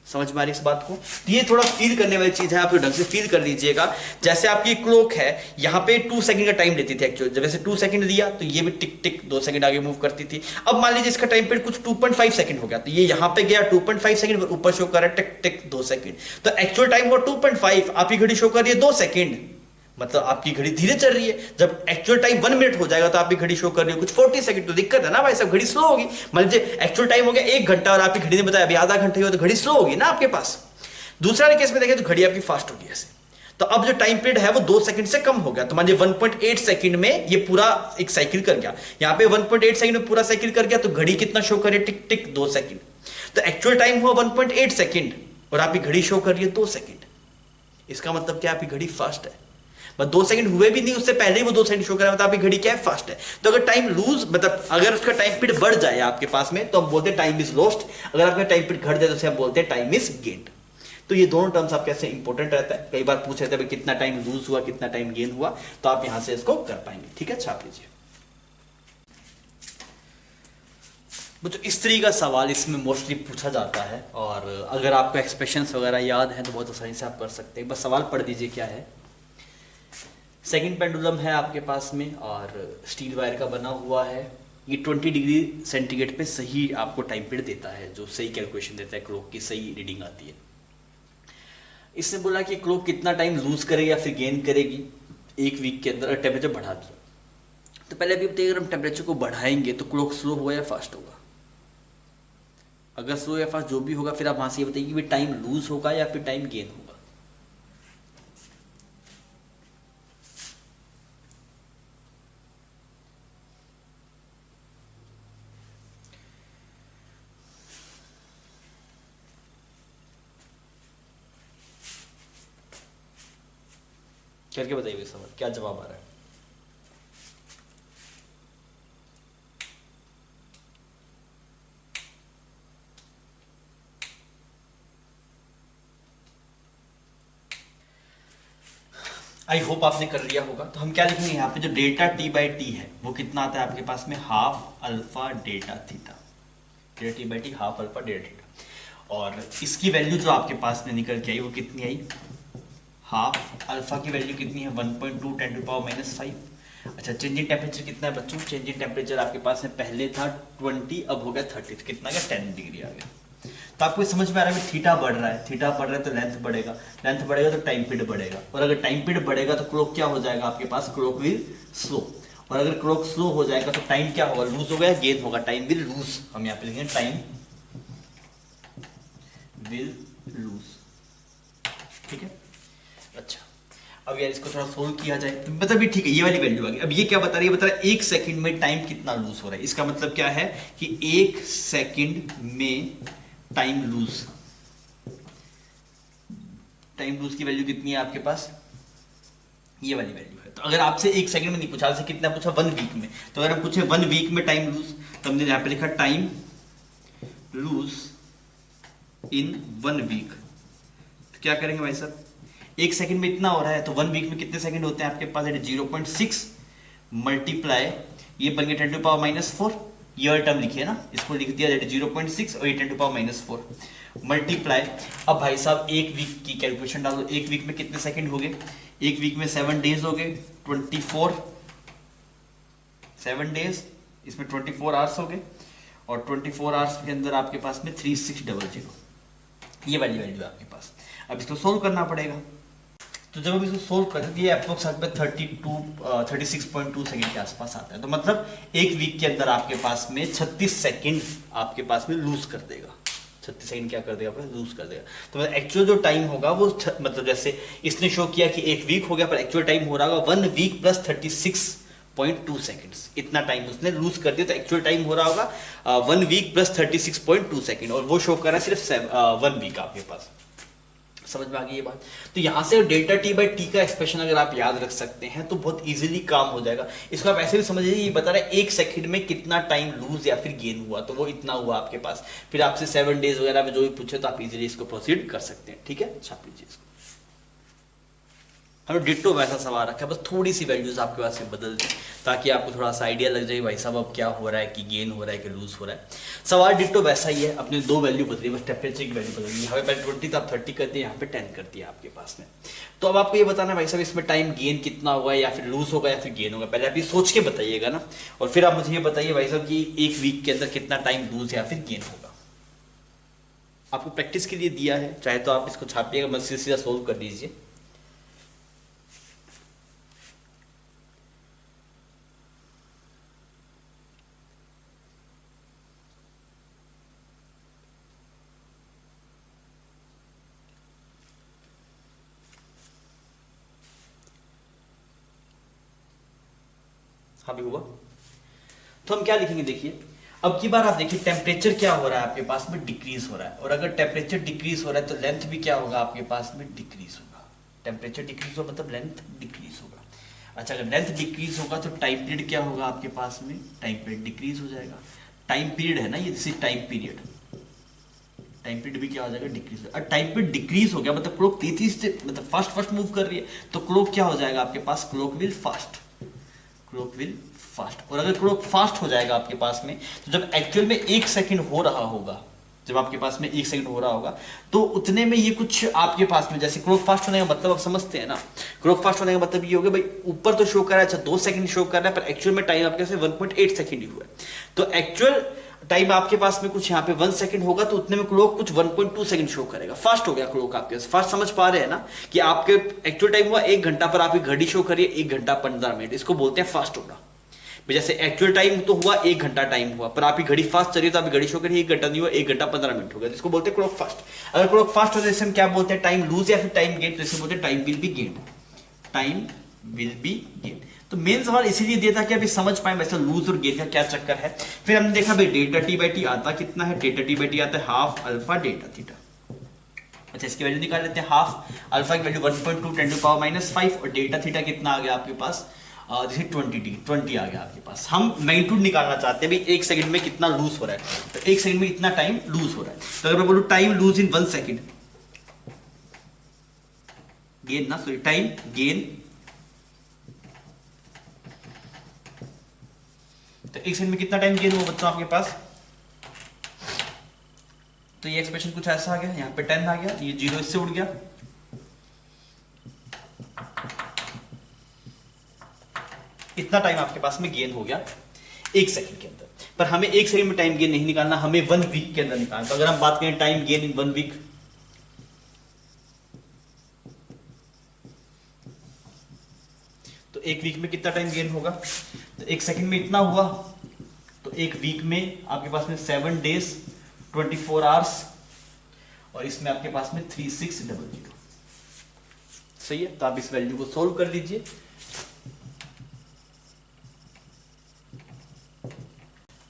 समझ में आ रही इस बात को? तो ये थोड़ा फील करने वाली चीज है, आप ढंग से फील कर लीजिएगा। जैसे आपकी क्लॉक है, यहाँ पे 2 सेकंड का टाइम लेती थी एक्चुअली, जब ऐसे 2 सेकंड दिया तो ये भी टिक टिक 2 सेकंड आगे मूव करती थी। अब मान लीजिए इसका टाइम पीरियड कुछ 2.5 सेकंड हो गया, तो ये यहाँ पे गया 2.5 सेकंड, ऊपर शो कर रहा है टिक टिक 2 सेकंड, तो एक्चुअल टाइम हुआ 2.5, आपकी घड़ी शो कर रही है 2 सेकंड, मतलब आपकी घड़ी धीरे चल रही है। जब एक्चुअल टाइम 1 मिनट हो जाएगा तो आपकी घड़ी शो कर रही है कुछ 40 सेकंड, तो दिक्कत है ना भाई, सब घड़ी स्लो होगी। मान लीजिए एक्चुअल टाइम हो गया 1 घंटा और आपकी घड़ी ने बताया अभी आधा घंटा ही हो, तो घड़ी स्लो होगी ना आपके पास। दूसरा केस में देखें तो घड़ी आपकी फास्ट होगी ऐसे। तो अब जो टाइम पीरियड है वो 2 सेकंड से कम हो गया, तो मान लीजिए 1.8 सेकंड में ये पूरा एक साइकिल कर गया, यहाँ पे 1.8 सेकंड में पूरा साइकिल कर गया, तो घड़ी कितना शो करे, टिक टिक 2 सेकंड। तो एक्चुअल टाइम हुआ 1.8 सेकंड और आपकी घड़ी शो कर रही है 2 सेकंड। इसका मतलब क्या, आपकी घड़ी फास्ट है, बस 2 सेकंड हुए भी नहीं उससे पहले ही वो 2 सेकंड शो कर रहा है, मतलब आपकी घड़ी क्या है, फास्ट है। तो अगर टाइम लूज, मतलब अगर उसका टाइम पीरियड बढ़ जाए आपके पास में, तो हम बोलते हैं टाइम इज लॉस्ट। अगर आपका टाइम पीरियड घट जाए तो उसे हम बोलते हैं टाइम इज गेन्ड। तो ये दोनों टर्म्स आपके ऐसे इंपॉर्टेंट रहता है, कई बार पूछ रहे थे कितना टाइम लूज हुआ, कितना टाइम गेन हुआ, तो आप यहां से इसको कर पाएंगे। ठीक है, छाप लीजिए। तो इस तरीके का सवाल इसमें मोस्टली पूछा जाता है, और अगर आपको एक्सप्रेशंस वगैरह याद है तो बहुत आसानी से आप कर सकते हैं। बस सवाल पढ़ दीजिए क्या है। सेकंड पेंडुलम है आपके पास में और स्टील वायर का बना हुआ है। ये 20 डिग्री सेंटीग्रेड पे सही आपको टाइम पीरियड देता है, जो सही कैलकुलेशन देता है, क्लॉक की सही रीडिंग आती है। इसने बोला कि क्लॉक कितना टाइम लूज करेगी या फिर गेन करेगी 1 वीक के अंदर, टेम्परेचर बढ़ा दिया। तो पहले अभी बताइए, अगर हम टेम्परेचर को बढ़ाएंगे तो क्लॉक स्लो होगा या फास्ट होगा? अगर स्लो या फास्ट जो भी होगा, फिर आप वहां से ये बताइए कि टाइम लूज होगा या फिर टाइम गेन होगा। करके बताइए सवाल, क्या जवाब आ रहा है? आई होप आपने कर लिया होगा। तो हम क्या लिखेंगे यहाँ पे, जो डेल्टा टी बाई टी है वो कितना आता है आपके पास में, half alpha delta theta. Delta T by T half alpha delta theta. और इसकी वैल्यू जो आपके पास में निकल के आई वो कितनी आई, हाफ अल्फा की वैल्यू कितनी है 1.2 10 टू पावर -5। अच्छा, चेंज इन टेम्परेचर कितना है बच्चों, चेंज इन टेम्परेचर आपके पास में पहले था 20, अब हो गया 30, कितना गया 10 डिग्री आ गया। तो आपको समझ में आ रहा है कि थीटा बढ़ रहा है, थीटा बढ़ रहा है तो लेंथ बढ़ेगा, लेंथ बढ़ेगा तो टाइम पीरियड बढ़ेगा, और अगर टाइम पीरियड बढ़ेगा तो क्लॉक क्या हो जाएगा आपके पास, क्लॉक विल स्लो। और अगर क्लॉक स्लो हो जाएगा तो टाइम क्या होगा, लूज होगा या गेन होगा, टाइम विल लूज। हम यहाँ पे लिखेंगे टाइम विल लूज, ठीक है। अच्छा, अब यार इसको थोड़ा सोल्व किया जाए तो मतलब ये ठीक है, ये वाली वैल्यू आ गई। अब ये क्या बता रही है, बता रहा है 1 सेकंड में टाइम कितना लूज हो रहा है। इसका मतलब क्या है कि 1 सेकंड में टाइम लूज, टाइम लूज की वैल्यू कितनी है आपके पास, ये वाली वैल्यू है। तो अगर आपसे 1 सेकंड में नहीं पूछा, आपसे कितना पूछा 1 वीक में, तो अगर हम पूछे 1 वीक में टाइम लूज, तो हमने यहां पे लिखा टाइम लूज इन 1 वीक। तो क्या करेंगे भाई साहब, 1 सेकंड में इतना हो रहा है तो 1 वीक में कितने सेकंड होते हैं आपके पास, 0.6 मल्टीप्लाई, ये बन गया 10 टू पावर -4, ये टर्म लिखिए ना, इसको लिख दिया 0.6 और ये 10 टू पावर -4 मल्टीप्लाई। अब भाई साहब 1 वीक की कैलकुलेशन डालो, 1 वीक में कितने सेकंड हो गए, 1 वीक में 7 डेज हो गए, 24 7 डेज, इसमें 24 आवर्स हो गए, और 24 आवर्स के अंदर आपके पास में 3600, ये वाली वैल्यू है आपके पास। अब इसको सोल्व करना पड़ेगा। तो जब हम इसको सोल्व करते हैं, ये अप्रोक्स 36.2 सेकंड के आसपास आता है। तो मतलब 1 वीक के अंदर आपके पास में 36 सेकंड आपके पास में लूज कर देगा, 36 सेकंड क्या कर देगा, लूज कर देगा। तो मतलब एक्चुअल जो टाइम होगा वो मतलब जैसे इसने शो किया कि 1 वीक हो गया, पर एक्चुअल टाइम हो रहा होगा 1 वीक प्लस 36.2 सेकंड्स, इतना टाइम उसने लूज कर दिया। तो एक्चुअल टाइम हो रहा होगा 1 वीक प्लस 36.2 सेकंड, और वो शो कर रहा है सिर्फ 1 वीक आपके पास। समझ में आ गई ये बात। तो यहां से डेल्टा टी बाई टी का एक्सप्रेशन अगर आप याद रख सकते हैं तो बहुत इजीली काम हो जाएगा। इसको आप ऐसे भी समझ लीजिए, ये बता रहा है 1 सेकंड में कितना टाइम लूज या फिर गेन हुआ, तो वो इतना हुआ आपके पास। फिर आपसे 7 डेज वगैरह में जो भी पूछे तो आप इजीली इसको प्रोसीड कर सकते हैं, ठीक है। छाप लीजिए इसको। हमने डिट्टो वैसा सवाल रखा है, बस थोड़ी सी वैल्यूज आपके पास से बदल दें ताकि आपको थोड़ा सा आइडिया लग जाए भाई साहब अब क्या हो रहा है, कि गेन हो रहा है कि लूज हो रहा है। सवाल डिट्टो वैसा ही है, अपने 2 वैल्यू बदली, बस टेम्परेचर की वैल्यू बदली। यहाँ पे पहले 20 था, अब 30 कर दिया, यहाँ पे 10 कर दिया आपके पास में। तो अब आपको ये बताना है भाई साहब इसमें टाइम गेन कितना होगा, या फिर लूज होगा या फिर गेन होगा। पहले आप ये सोच के बताइएगा ना, और फिर आप मुझे ये बताइए भाई साहब कि 1 वीक के अंदर कितना टाइम लूज या फिर गेन होगा। आपको प्रैक्टिस के लिए दिया है, चाहे तो आप इसको छापिएगा, मत सीधा सोल्व कर लीजिए। हाँ भी हुआ। तो हम क्या लिखेंगे, देखिए अब की बार आप देखिए टेम्परेचर क्या हो रहा है आपके पास में, डिक्रीज हो रहा है। और अगर टेम्परेचर डिक्रीज हो रहा है तो लेंथ भी क्या होगा आपके पास में, डिक्रीज होगा। टेम्परेचर डिक्रीज हो मतलब लेंथ डिक्रीज होगा। अच्छा, अगर लेंथ डिक्रीज होगा तो टाइम पीरियड क्या होगा आपके पास में, टाइम पीरियड डिक्रीज हो जाएगा। टाइम पीरियड है ना ये, this is time period, time period भी क्या हो जाएगा, डिक्रीज। और टाइम पीरियड डिक्रीज हो गया मतलब क्लॉक तेजी से मतलब फास्ट मूव कर रही है, तो क्लॉक क्या हो जाएगा आपके पास, clock will fast, clock will fast. और अगर क्लॉक फास्ट हो जाएगा आपके पास में, तो जब एक्चुअल में 1 सेकंड हो रहा होगा, जब आपके पास में 1 सेकंड हो रहा होगा तो उतने में ये कुछ आपके पास में, जैसे क्लॉक फास्ट होने का मतलब आप समझते हैं ना, क्लॉक फास्ट होने का मतलब ये हो गया भाई ऊपर तो शो कर रहा है, अच्छा 2 सेकंड शो कर रहा है, पर एक्चुअल में टाइम आपके पास 1.8 सेकंड ही हुआ है। तो एक्चुअल टाइम आपके पास में कुछ यहाँ पे 1 सेकंड होगा, तो उतने में क्लॉक कुछ 1.2 सेकंड शो करेगा। फास्ट हो गया क्लॉक आपके पास। फास्ट समझ पा रहे हैं ना, कि आपके एक्चुअल टाइम हुआ 1 घंटा, पर आपकी घड़ी शो करिए 1 घंटा 15 मिनट, इसको बोलते हैं फास्ट होगा। जैसे एक्चुअल टाइम तो हुआ 1 घंटा टाइम हुआ, पर आपकी घड़ी फास्ट चल रही है तो आपकी घड़ी शो करिए 1 घंटा नहीं हुआ, 1 घंटा 15 मिनट हो गया, इसको बोलते हैं क्लॉक फास्ट। अगर क्लॉक फास्ट हो तो इसे हम क्या बोलते हैं, टाइम लूज या फिर टाइम गेन, तो इसे बोलते हैं time will be gain, time will be gain. तो मेन सवाल इसीलिए दिया था कि अभी समझ पाए वैसे लूज और गेन का क्या चक्कर है। फिर हमने देखा भाई डेल्टा टी बाई टी आता कितना है, डेल्टा टी बाई टी आता है हाफ अल्फा डेल्टा थीटा। अच्छा, इसकी वैल्यू निकाल लेते हैं, हाफ अल्फा की वैल्यू 1.2 10⁻⁵ और डेल्टा थीटा कितना आ गया आपके पास, जैसे 20 आ गया आपके पास। हम मैग्नीट्यूड निकालना चाहते हैं भाई 1 सेकंड में कितना लूज हो रहा है, तो 1 सेकंड में कितना टाइम लूज हो रहा है। तो अगर मैं बोलूं time lose in 1 second, gain ना सॉरी टाइम गेन, तो 1 सेकंड में कितना टाइम गेन हुआ बच्चों आपके पास, तो ये एक्सप्रेशन कुछ ऐसा आ गया, यहाँ पे 10 आ गया, ये 0 इससे उड़ गया, इतना टाइम आपके पास में गेन हो गया 1 सेकंड के अंदर। पर हमें 1 सेकंड में टाइम गेन नहीं निकालना, हमें 1 वीक के अंदर निकालना। तो अगर हम बात करें टाइम गेन इन 1 वीक, तो 1 वीक में कितना टाइम गेन होगा, तो 1 सेकंड में इतना हुआ, तो 1 वीक में आपके पास में 7 डेज 24 आवर्स, और इसमें आपके पास में 3600। सही है, तो आप इस वैल्यू को सोल्व कर लीजिए।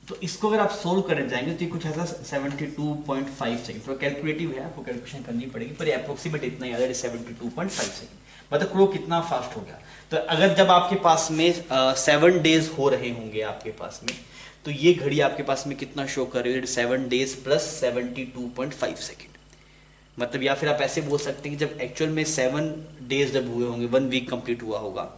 तो इसको अगर आप सोल्व करने जाएंगे तो ये कुछ ऐसा 72.5 सेकंड, थोड़ा कैलकुलेटिव है, आपको कैलकुलेशन करनी पड़ेगी, पर अप्रोक्सीमेट इतना ही आ रहा है 72.5 सेकंड, मतलब क्लॉक कितना फास्ट हो गया। तो अगर जब आपके पास में 7 डेज हो रहे होंगे आपके पास में, तो ये घड़ी आपके पास में कितना शो कर रही है, 7 डेज प्लस 72.5 सेकंड। मतलब या फिर आप ऐसे बोल सकते हैं कि जब एक्चुअल में 7 डेज जब हुए होंगे, 1 वीक कंप्लीट हुआ होगा,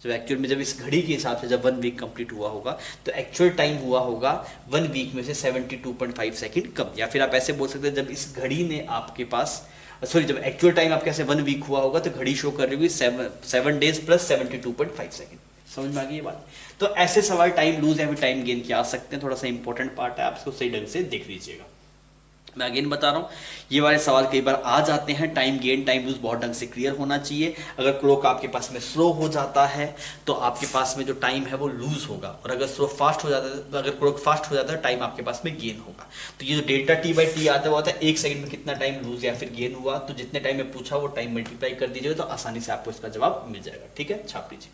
जब एक्चुअल में जब इस घड़ी के हिसाब से जब 1 वीक कंप्लीट हुआ होगा, तो एक्चुअल टाइम हुआ होगा 1 वीक में से 72.5 सेकंड कम। या फिर आप ऐसे बोल सकते हैं जब इस घड़ी ने आपके पास जब एक्चुअल टाइम आपके ऐसे 1 वीक हुआ होगा, तो घड़ी शो कर रही होगी 7 डेज प्लस 72.5 सेकंड। समझ में आ गई ये बात। तो ऐसे सवाल टाइम लूज या फिर टाइम गेन के आ सकते हैं, थोड़ा सा इंपॉर्टेंट पार्ट है, आप इसको सही ढंग से देख लीजिएगा। मैं अगेन बता रहा हूँ, ये वाले सवाल कई बार आ जाते हैं, टाइम गेन टाइम लूज बहुत ढंग से क्लियर होना चाहिए। अगर क्लॉक आपके पास में स्लो हो जाता है तो आपके पास में जो टाइम है वो लूज होगा, और अगर स्लो फास्ट हो जाता है, अगर क्लॉक फास्ट हो जाता है टाइम आपके पास में गेन होगा। तो ये जो डेल्टा टी बाई टी आता है 1 सेकंड में कितना टाइम लूज या फिर गेन हुआ, तो जितने टाइम में पूछा वो टाइम मल्टीप्लाई कर दीजिएगा, तो आसानी से आपको इसका जवाब मिल जाएगा। ठीक है, छाप लीजिए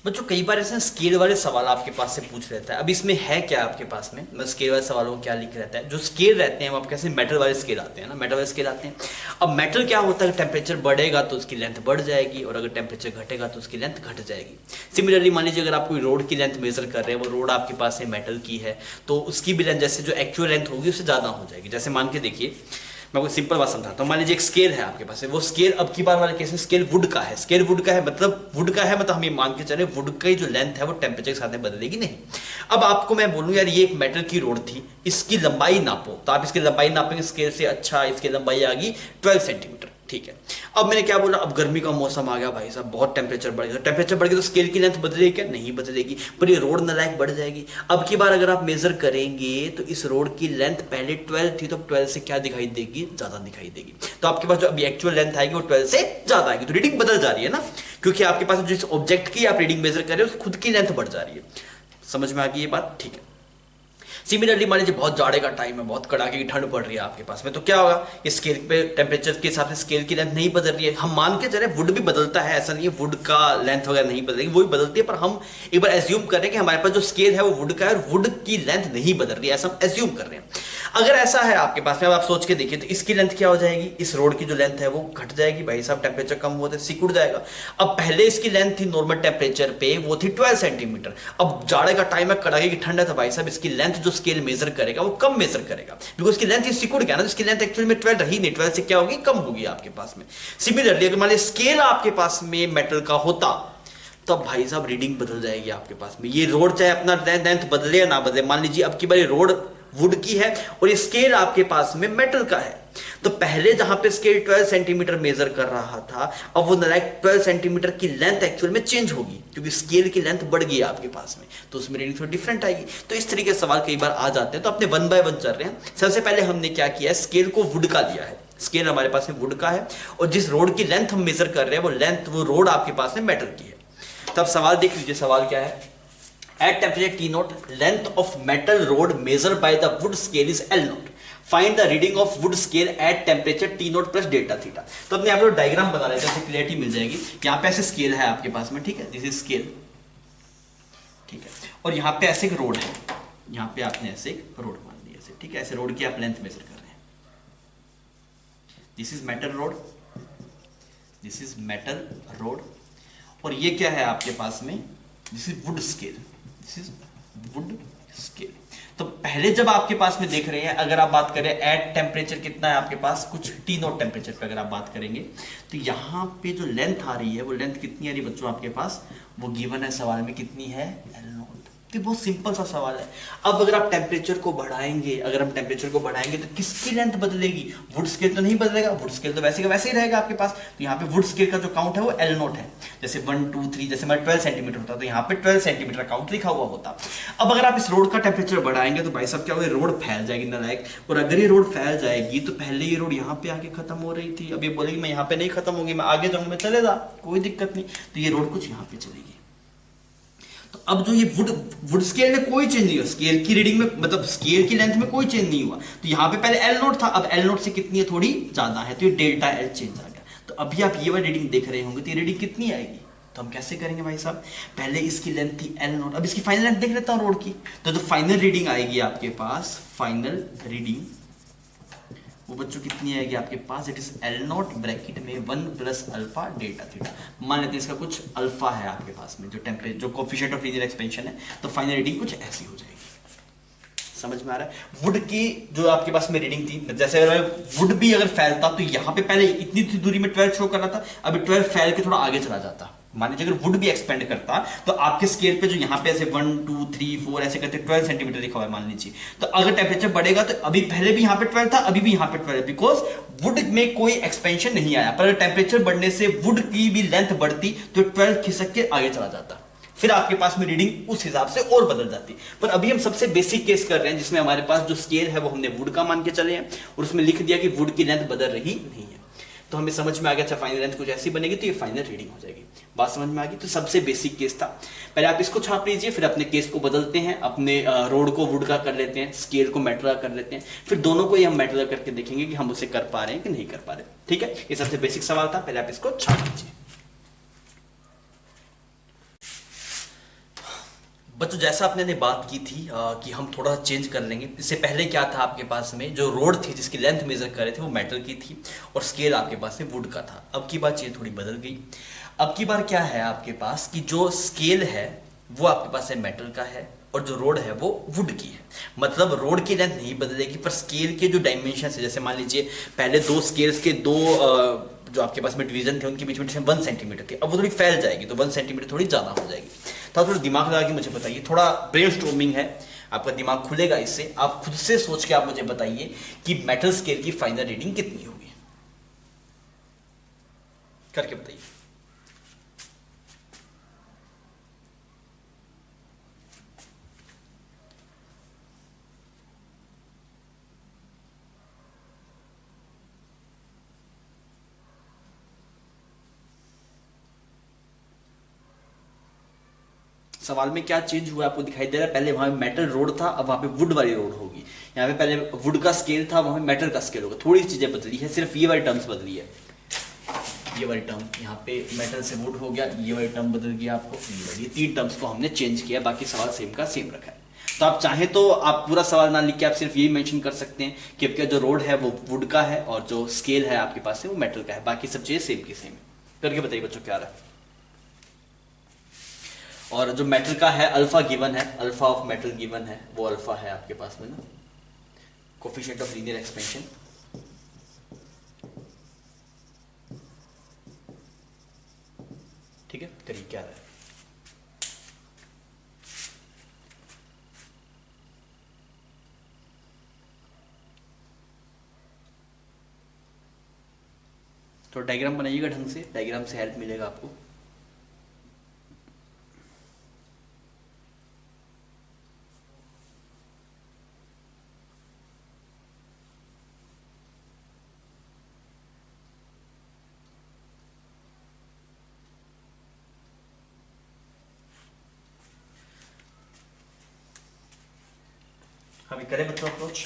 बच्चों। कई बार ऐसे स्केल वाले सवाल आपके पास से पूछ रहता है। अब इसमें है क्या आपके पास में, मैं स्केल वाले सवालों में क्या लिख रहता है, जो स्केल रहते हैं वो आपके कैसे मेटल वाले स्केल आते हैं ना, मेटल वाले स्केल आते हैं। अब मेटल क्या होता है, टेम्परेचर बढ़ेगा तो उसकी लेंथ बढ़ जाएगी, और अगर टेम्परेचर घटेगा तो उसकी लेंथ घट जाएगी। सिमिलरली मान लीजिए अगर आप कोई रोड की लेंथ मेजर कर रहे हैं, वो रोड आपके पास है मेटल की है, तो उसकी भी लेंथ जैसे जो एक्चुअल लेंथ होगी उससे ज़्यादा हो जाएगी। जैसे मान के देखिए, मैं कोई सिंपल बात समझाता हूँ। मान लीजिए एक स्केल है आपके पास है, वो स्केल अब की बार वाले केस में स्केल वुड का है, स्केल वुड का है, मतलब वुड का है, मतलब हम ये मान के चले वुड की जो लेंथ है वो टेम्परेचर के साथ में बदलेगी नहीं। अब आपको मैं बोलूँ यार ये एक मेटल की रोड थी, इसकी लंबाई नापो, तो आप इसकी लंबाई नापेंगे स्केल से, अच्छा इसकी लंबाई आ गई 12 सेंटीमीटर, ठीक है। अब मैंने क्या बोला, अब गर्मी का मौसम आ गया भाई साहब, बहुत टेम्परेचर बढ़ गया, टेम्परेचर बढ़ गया तो स्केल की लेंथ बदलेगी क्या, नहीं बदलेगी, पर ये रोड नालायक बढ़ जाएगी। अब की बार अगर आप मेजर करेंगे तो इस रोड की लेंथ पहले 12 थी, तो 12 से क्या दिखाई देगी, ज्यादा दिखाई देगी। तो आपके पास जो अभी एक्चुअल लेंथ आएगी वो 12 से ज्यादा आएगी, तो रीडिंग बदल जा रही है ना, क्योंकि आपके पास जिस ऑब्जेक्ट की आप रीडिंग मेजर कर रहे हो खुद की लेंथ बढ़ जा रही है। समझ में आ गई ये बात, ठीक है। सिमिलरली मान लीजिए बहुत जाड़े का टाइम है, बहुत कड़ाके की ठंड पड़ रही है आपके पास में, तो क्या होगा, इस स्केल पे टेम्परेचर के हिसाब से स्केल की लेंथ नहीं बदल रही है। हम मान के चले वुड भी बदलता है, ऐसा नहीं है वुड का लेंथ वगैरह नहीं बदलेगी, वो भी बदलती है, पर हम एक बार एज्यूम कर रहे हैं कि हमारे पास जो स्केल है वो वुड का है और वुड की लेंथ नहीं बदल रही है, ऐसा हम एज्यूम कर रहे हैं। अगर ऐसा है आपके पास में, अब आप सोच के देखिए, तो इसकी लेंथ क्या हो जाएगी, इस रोड की जो लेंथ है वो घट जाएगी, भाई साहब टेम्परेचर कम होते सिकुड़ जाएगा। अब पहले इसकी लेंथ थी नॉर्मल टेम्परेचर पे वो थी 12 सेंटीमीटर, अब जाड़े का टाइम है, कड़ाके की ठंड है, तो भाई साहब इसकी लेंथ जो स्केल मेजर करेगा वो कम मेजर करेगा, बिकॉज इसकी लेंथ सिकुड़ गया ना, इसकी लेंथ एक्चुअली में 12 रही नहीं, 12 से क्या होगी, कम होगी आपके पास में। सिमिलरली अगर मान लीजिए स्केल आपके पास में मेटल का होता, तब भाई साहब रीडिंग बदल जाएगी आपके पास में। ये रोड चाहे अपना लेंथ बदले या ना बदले, मान लीजिए अब की बार रोड वुड की है और ये स्केल आपके पास में मेटल का है, तो पहले जहां पे स्केल 12 सेंटीमीटर मेजर कर रहा था, अब वो नालायक 12 सेंटीमीटर की लेंथ एक्चुअल में चेंज होगी, क्योंकि स्केल की लेंथ बढ़ गई आपके पास में, तो उसमें रीडिंग थोड़ी डिफरेंट आएगी। तो इस तरीके के सवाल कई बार आ जाते हैं, तो अपने 1 बाय 1 चल रहे हैं। सबसे पहले हमने क्या किया है, स्केल को वुड का लिया है, स्केल हमारे पास में वुड का है, और जिस रोड की लेंथ हम मेजर कर रहे हैं वो लेंथ, वो रोड आपके पास में मेटल की है। तब सवाल देख लीजिए, सवाल क्या है, at temperature T naught, length of metal rod measured by the wood scale is L naught. Find the reading of wood scale at temperature T naught plus delta theta. तो अपने आप लोग डायग्राम बना लेते हैं, क्लियरिटी मिल जाएगी। यहाँ पे ऐसे स्केल है आपके पास में, ठीक है, दिस इज स्केल, ठीक है, और यहाँ पे ऐसे एक रोड है, यहाँ पे आपने ऐसे एक रोड मान लिया, ठीक है, ऐसे रोड की आप लेंथ मेजर कर रहे हैं, this is metal road, this is metal road, और ये क्या है आपके पास में, this is would scale, this is would scale. तो पहले जब आपके पास में देख रहे हैं, अगर आप बात करें एट टेम्परेचर कितना है आपके पास, कुछ टी नॉट टेम्परेचर पे अगर आप बात करेंगे, तो यहाँ पे जो लेंथ आ रही है वो लेंथ कितनी आ रही है बच्चों आपके पास, वो गिवन है सवाल में, कितनी है, एल नॉट। तो बहुत सिंपल सा सवाल है। अब अगर आप टेम्परेचर को बढ़ाएंगे, अगर हम टेम्परेचर को बढ़ाएंगे तो किसकी लेंथ बदलेगी, वुड स्केल तो नहीं बदलेगा, वुड स्केल तो वैसे का वैसे ही रहेगा आपके पास। तो यहाँ पे वुड स्केल का जो काउंट है वो एल नॉट है। जैसे 1 2 3, जैसे हमारा 12 सेंटीमीटर होता तो यहाँ पे 12 सेंटीमीटर काउंट लिखा हुआ होता। अब अगर आप इस रोड का टेम्परेचर बढ़ाएंगे तो भाई साहब क्या होगा, रोड फैल जाएगी नालायक, और अगर ये रोड फैल जाएगी तो पहले ये रोड यहाँ पे आके खत्म हो रही थी, अब ये बोलेगी मैं यहाँ पे नहीं खत्म होगी, मैं आगे जाऊंगा, मैं चलेगा, कोई दिक्कत नहीं, तो ये रोड कुछ यहाँ पे चलेगी। तो अब जो ये वुड स्केल में कोई चेंज नहीं हुआ, स्केल की रीडिंग में, मतलब स्केल की लेंथ में कोई चेंज नहीं हुआ, तो यहाँ पे पहले एल नोट था, अब एल नोट से कितनी है, थोड़ी ज्यादा है, तो ये डेल्टा एल चेंज आ गया। तो अभी आप ये वाली रीडिंग देख रहे होंगे, तो ये रीडिंग कितनी आएगी, तो हम कैसे करेंगे भाई साहब, पहले इसकी लेंथ थी एल नोट, अब इसकी फाइनल लेंथ देख लेता हूँ रोड की। तो जो फाइनल रीडिंग आएगी आपके पास, फाइनल रीडिंग वो बच्चों कितनी आएगी आपके पास, it is L not bracket में 1 प्लस अल्फा डेल्टा थीटा। मान लेते हैं इसका कुछ अल्फा है आपके पास में, जो टेम्परेचर, जो कोफिशिएंट ऑफ लीनियर एक्सपेंशन है, तो फाइनल रीडिंग कुछ ऐसी हो जाएगी। समझ में आ रहा है। वुड की जो आपके पास में रीडिंग थी, जैसे अगर वुड भी अगर फैलता तो यहाँ पे पहले इतनी दूरी में 12 शो कर रहा था, अभी 12 फैल के थोड़ा आगे चला जाता। मान लीजिए अगर वुड भी एक्सपेंड करता तो आपके स्केल पे जो यहाँ पे ऐसे 1 2 3 4 ऐसे करते 12 सेंटीमीटर लिखा हुआ है मान लीजिए, तो अगर टेम्परेचर बढ़ेगा तो अभी पहले भी यहाँ पे 12 था, अभी भी यहाँ पे 12 है, बिकॉज वुड में कोई एक्सपेंशन नहीं आया। पर अगर टेम्परेचर बढ़ने से वुड की भी लेंथ बढ़ती तो 12 खिसक के आगे चला जाता, फिर आपके पास में रीडिंग उस हिसाब से और बदल जाती। पर अभी हम सबसे बेसिक केस कर रहे हैं जिसमें हमारे पास जो स्केल है वो हमने वुड का मान के चले हैं, और उसमें लिख दिया कि वुड की लेंथ बदल रही नहीं है। तो हमें समझ में आ गया, अच्छा फाइनल लेंथ कुछ ऐसी बनेगी तो ये फाइनल रीडिंग हो जाएगी। बात समझ में आ गई। तो सबसे बेसिक केस था, पहले आप इसको छाप लीजिए, फिर अपने केस को बदलते हैं, अपने रोड को वुड का कर लेते हैं, स्केल को मेटल का कर लेते हैं, फिर दोनों को ही हम मेटल करके देखेंगे कि हम उसे कर पा रहे हैं कि नहीं कर पा रहे। ठीक है, ये सबसे बेसिक सवाल था, पहले आप इसको छाप लीजिए। बच्चों जैसा आपने ने बात की थी कि हम थोड़ा चेंज कर लेंगे। इससे पहले क्या था आपके पास में, जो रोड थी जिसकी लेंथ मेजर कर रहे थे वो मेटल की थी, और स्केल आपके पास में वुड का था। अब की बार चीज़ थोड़ी बदल गई। अब की बार क्या है आपके पास कि जो स्केल है वो आपके पास है मेटल का है, और जो रोड है वो वुड की है। मतलब रोड की लेंथ नहीं बदलेगी, पर स्केल के जो डायमेंशन है, जैसे मान लीजिए पहले दो स्केल्स के दो जो आपके पास में डिवीजन थे उनके बीच में डिस्टेंस 1 सेंटीमीटर थी, अब वो थोड़ी फैल जाएगी, तो 1 सेंटीमीटर थोड़ी ज़्यादा हो जाएगी। तो आप थोड़ा दिमाग लगा के मुझे बताइए, थोड़ा ब्रेनस्टॉर्मिंग है, आपका दिमाग खुलेगा इससे। आप खुद से सोच के आप मुझे बताइए कि मेटल स्केल की फाइनल रीडिंग कितनी होगी, करके बताइए। सवाल में क्या चेंज हुआ आपको दिखाई दे रहा है, पहले वहां पे मेटल रोड था, अब वहां पे वुड वाली रोड होगी। यहाँ पे पहले वुड का स्केल था, वहां पे मेटल का स्केल होगा। थोड़ी चीजें बदली है, सिर्फ ये वाली टर्म्स बदली है। ये वाली टर्म यहाँ पे मेटल से वुड हो गया, ये वाली टर्म बदल गया आपको, ये 3 टर्म्स को हमने चेंज किया, बाकी सवाल सेम का सेम रखा है। तो आप चाहें तो आप पूरा सवाल ना लिख के आप सिर्फ यही मेंशन कर सकते हैं कि आपका जो रोड है वो वुड का है और जो स्केल है आपके पास है वो मेटल का है, बाकी सब चीजें सेम की सेम है। करके बताइए बच्चों क्या रहा है। और जो मेटल का है अल्फा गिवन है, अल्फा ऑफ मेटल गिवन है, वो अल्फा है आपके पास में ना, कोफिशिएंट ऑफ लीनियर एक्सपेंशन। ठीक है, करिए क्या रहा है। तो डायग्राम बनाइएगा ढंग से, डायग्राम से हेल्प मिलेगा आपको। अभी करें बच्चों अप्रोच।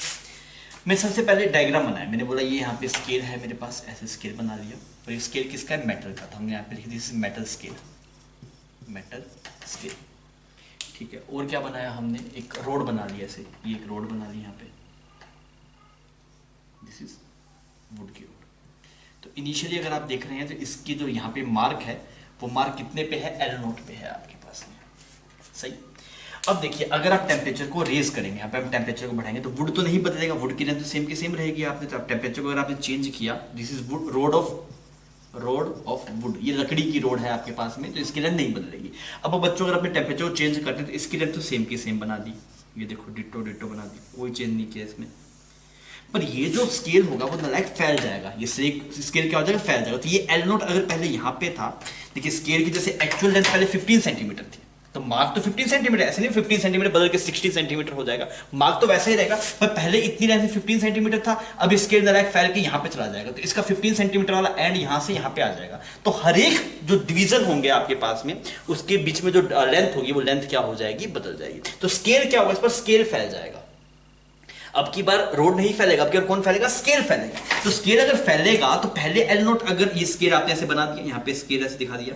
मैं सबसे पहले डायग्राम बनाया, मैंने बोला ये यहाँ पे स्केल है मेरे पास, ऐसे स्केल बना लिया, और ये स्केल किसका है, मेटल का, तो हमने यहाँ पे लिख दिया मेटल स्केल, मेटल स्केल। ठीक है, और क्या बनाया हमने, एक रोड बना लिया ऐसे, ये एक रोड बना ली यहाँ पे, दिस इज वुड की रोड। तो इनिशियली अगर आप देख रहे हैं तो इसकी जो यहाँ पे मार्क है वो मार्क कितने पे है, L नोट पे है आपके पास में, सही। अब देखिए अगर आप टेम्परेचर को रेज करेंगे, यहाँ पे हम टेम्परेचर को बढ़ाएंगे तो वुड तो नहीं बदलेगा, वुड की लेंथ तो सेम की सेम रहेगी। आपने तो टेम्परेचर को अगर आपने चेंज किया, this is would, road of would, ये लकड़ी की रोड है आपके पास में, तो इसकी लेंथ नहीं बदलेगी। अब बच्चों अगर अपने टेम्परेचर को चेंज करते हैं तो इसकी लेंथ तो सेम की सेम बना दी, ये देखो डिट्टो डिट्टो बना दी, कोई चेंज नहीं किया इसमें। पर ये जो स्केल होगा वो नालायक फैल जाएगा, ये स्केल क्या हो जाएगा, फैल जाएगा। तो ये L नोट अगर पहले यहाँ पे था, देखिए स्केल की जैसे एक्चुअल लेंथ पहले 15 सेंटीमीटर थी, तो मार्क तो 15 सेंटीमीटर, ऐसे नहीं 15 सेंटीमीटर बदल के 60 सेंटीमीटर हो जाएगा, मार्क तो वैसे ही रहेगा। पर पहले इतनी लेंथ 15 सेंटीमीटर था, अब स्केल नालायक फैल के यहाँ पे चला जाएगा, तो इसका 15 सेंटीमीटर वाला एंड यहाँ से यहाँ पे आ जाएगा। तो हर एक जो डिवीजन होंगे आपके पास में, उसके बीच में जो लेंथ होगी वो लेंथ क्या हो जाएगी, बदल जाएगी। तो स्केल क्या होगा, इस पर स्केल फैल जाएगा। अब की बार रोड नहीं फैलेगा, अब की बार कौन फैलेगा, स्केल फैलेगा। तो स्केल अगर फैलेगा तो पहले L नोट, अगर ये स्केल आपने ऐसे बना दिया, यहाँ पे स्केल ऐसे दिखा दिया,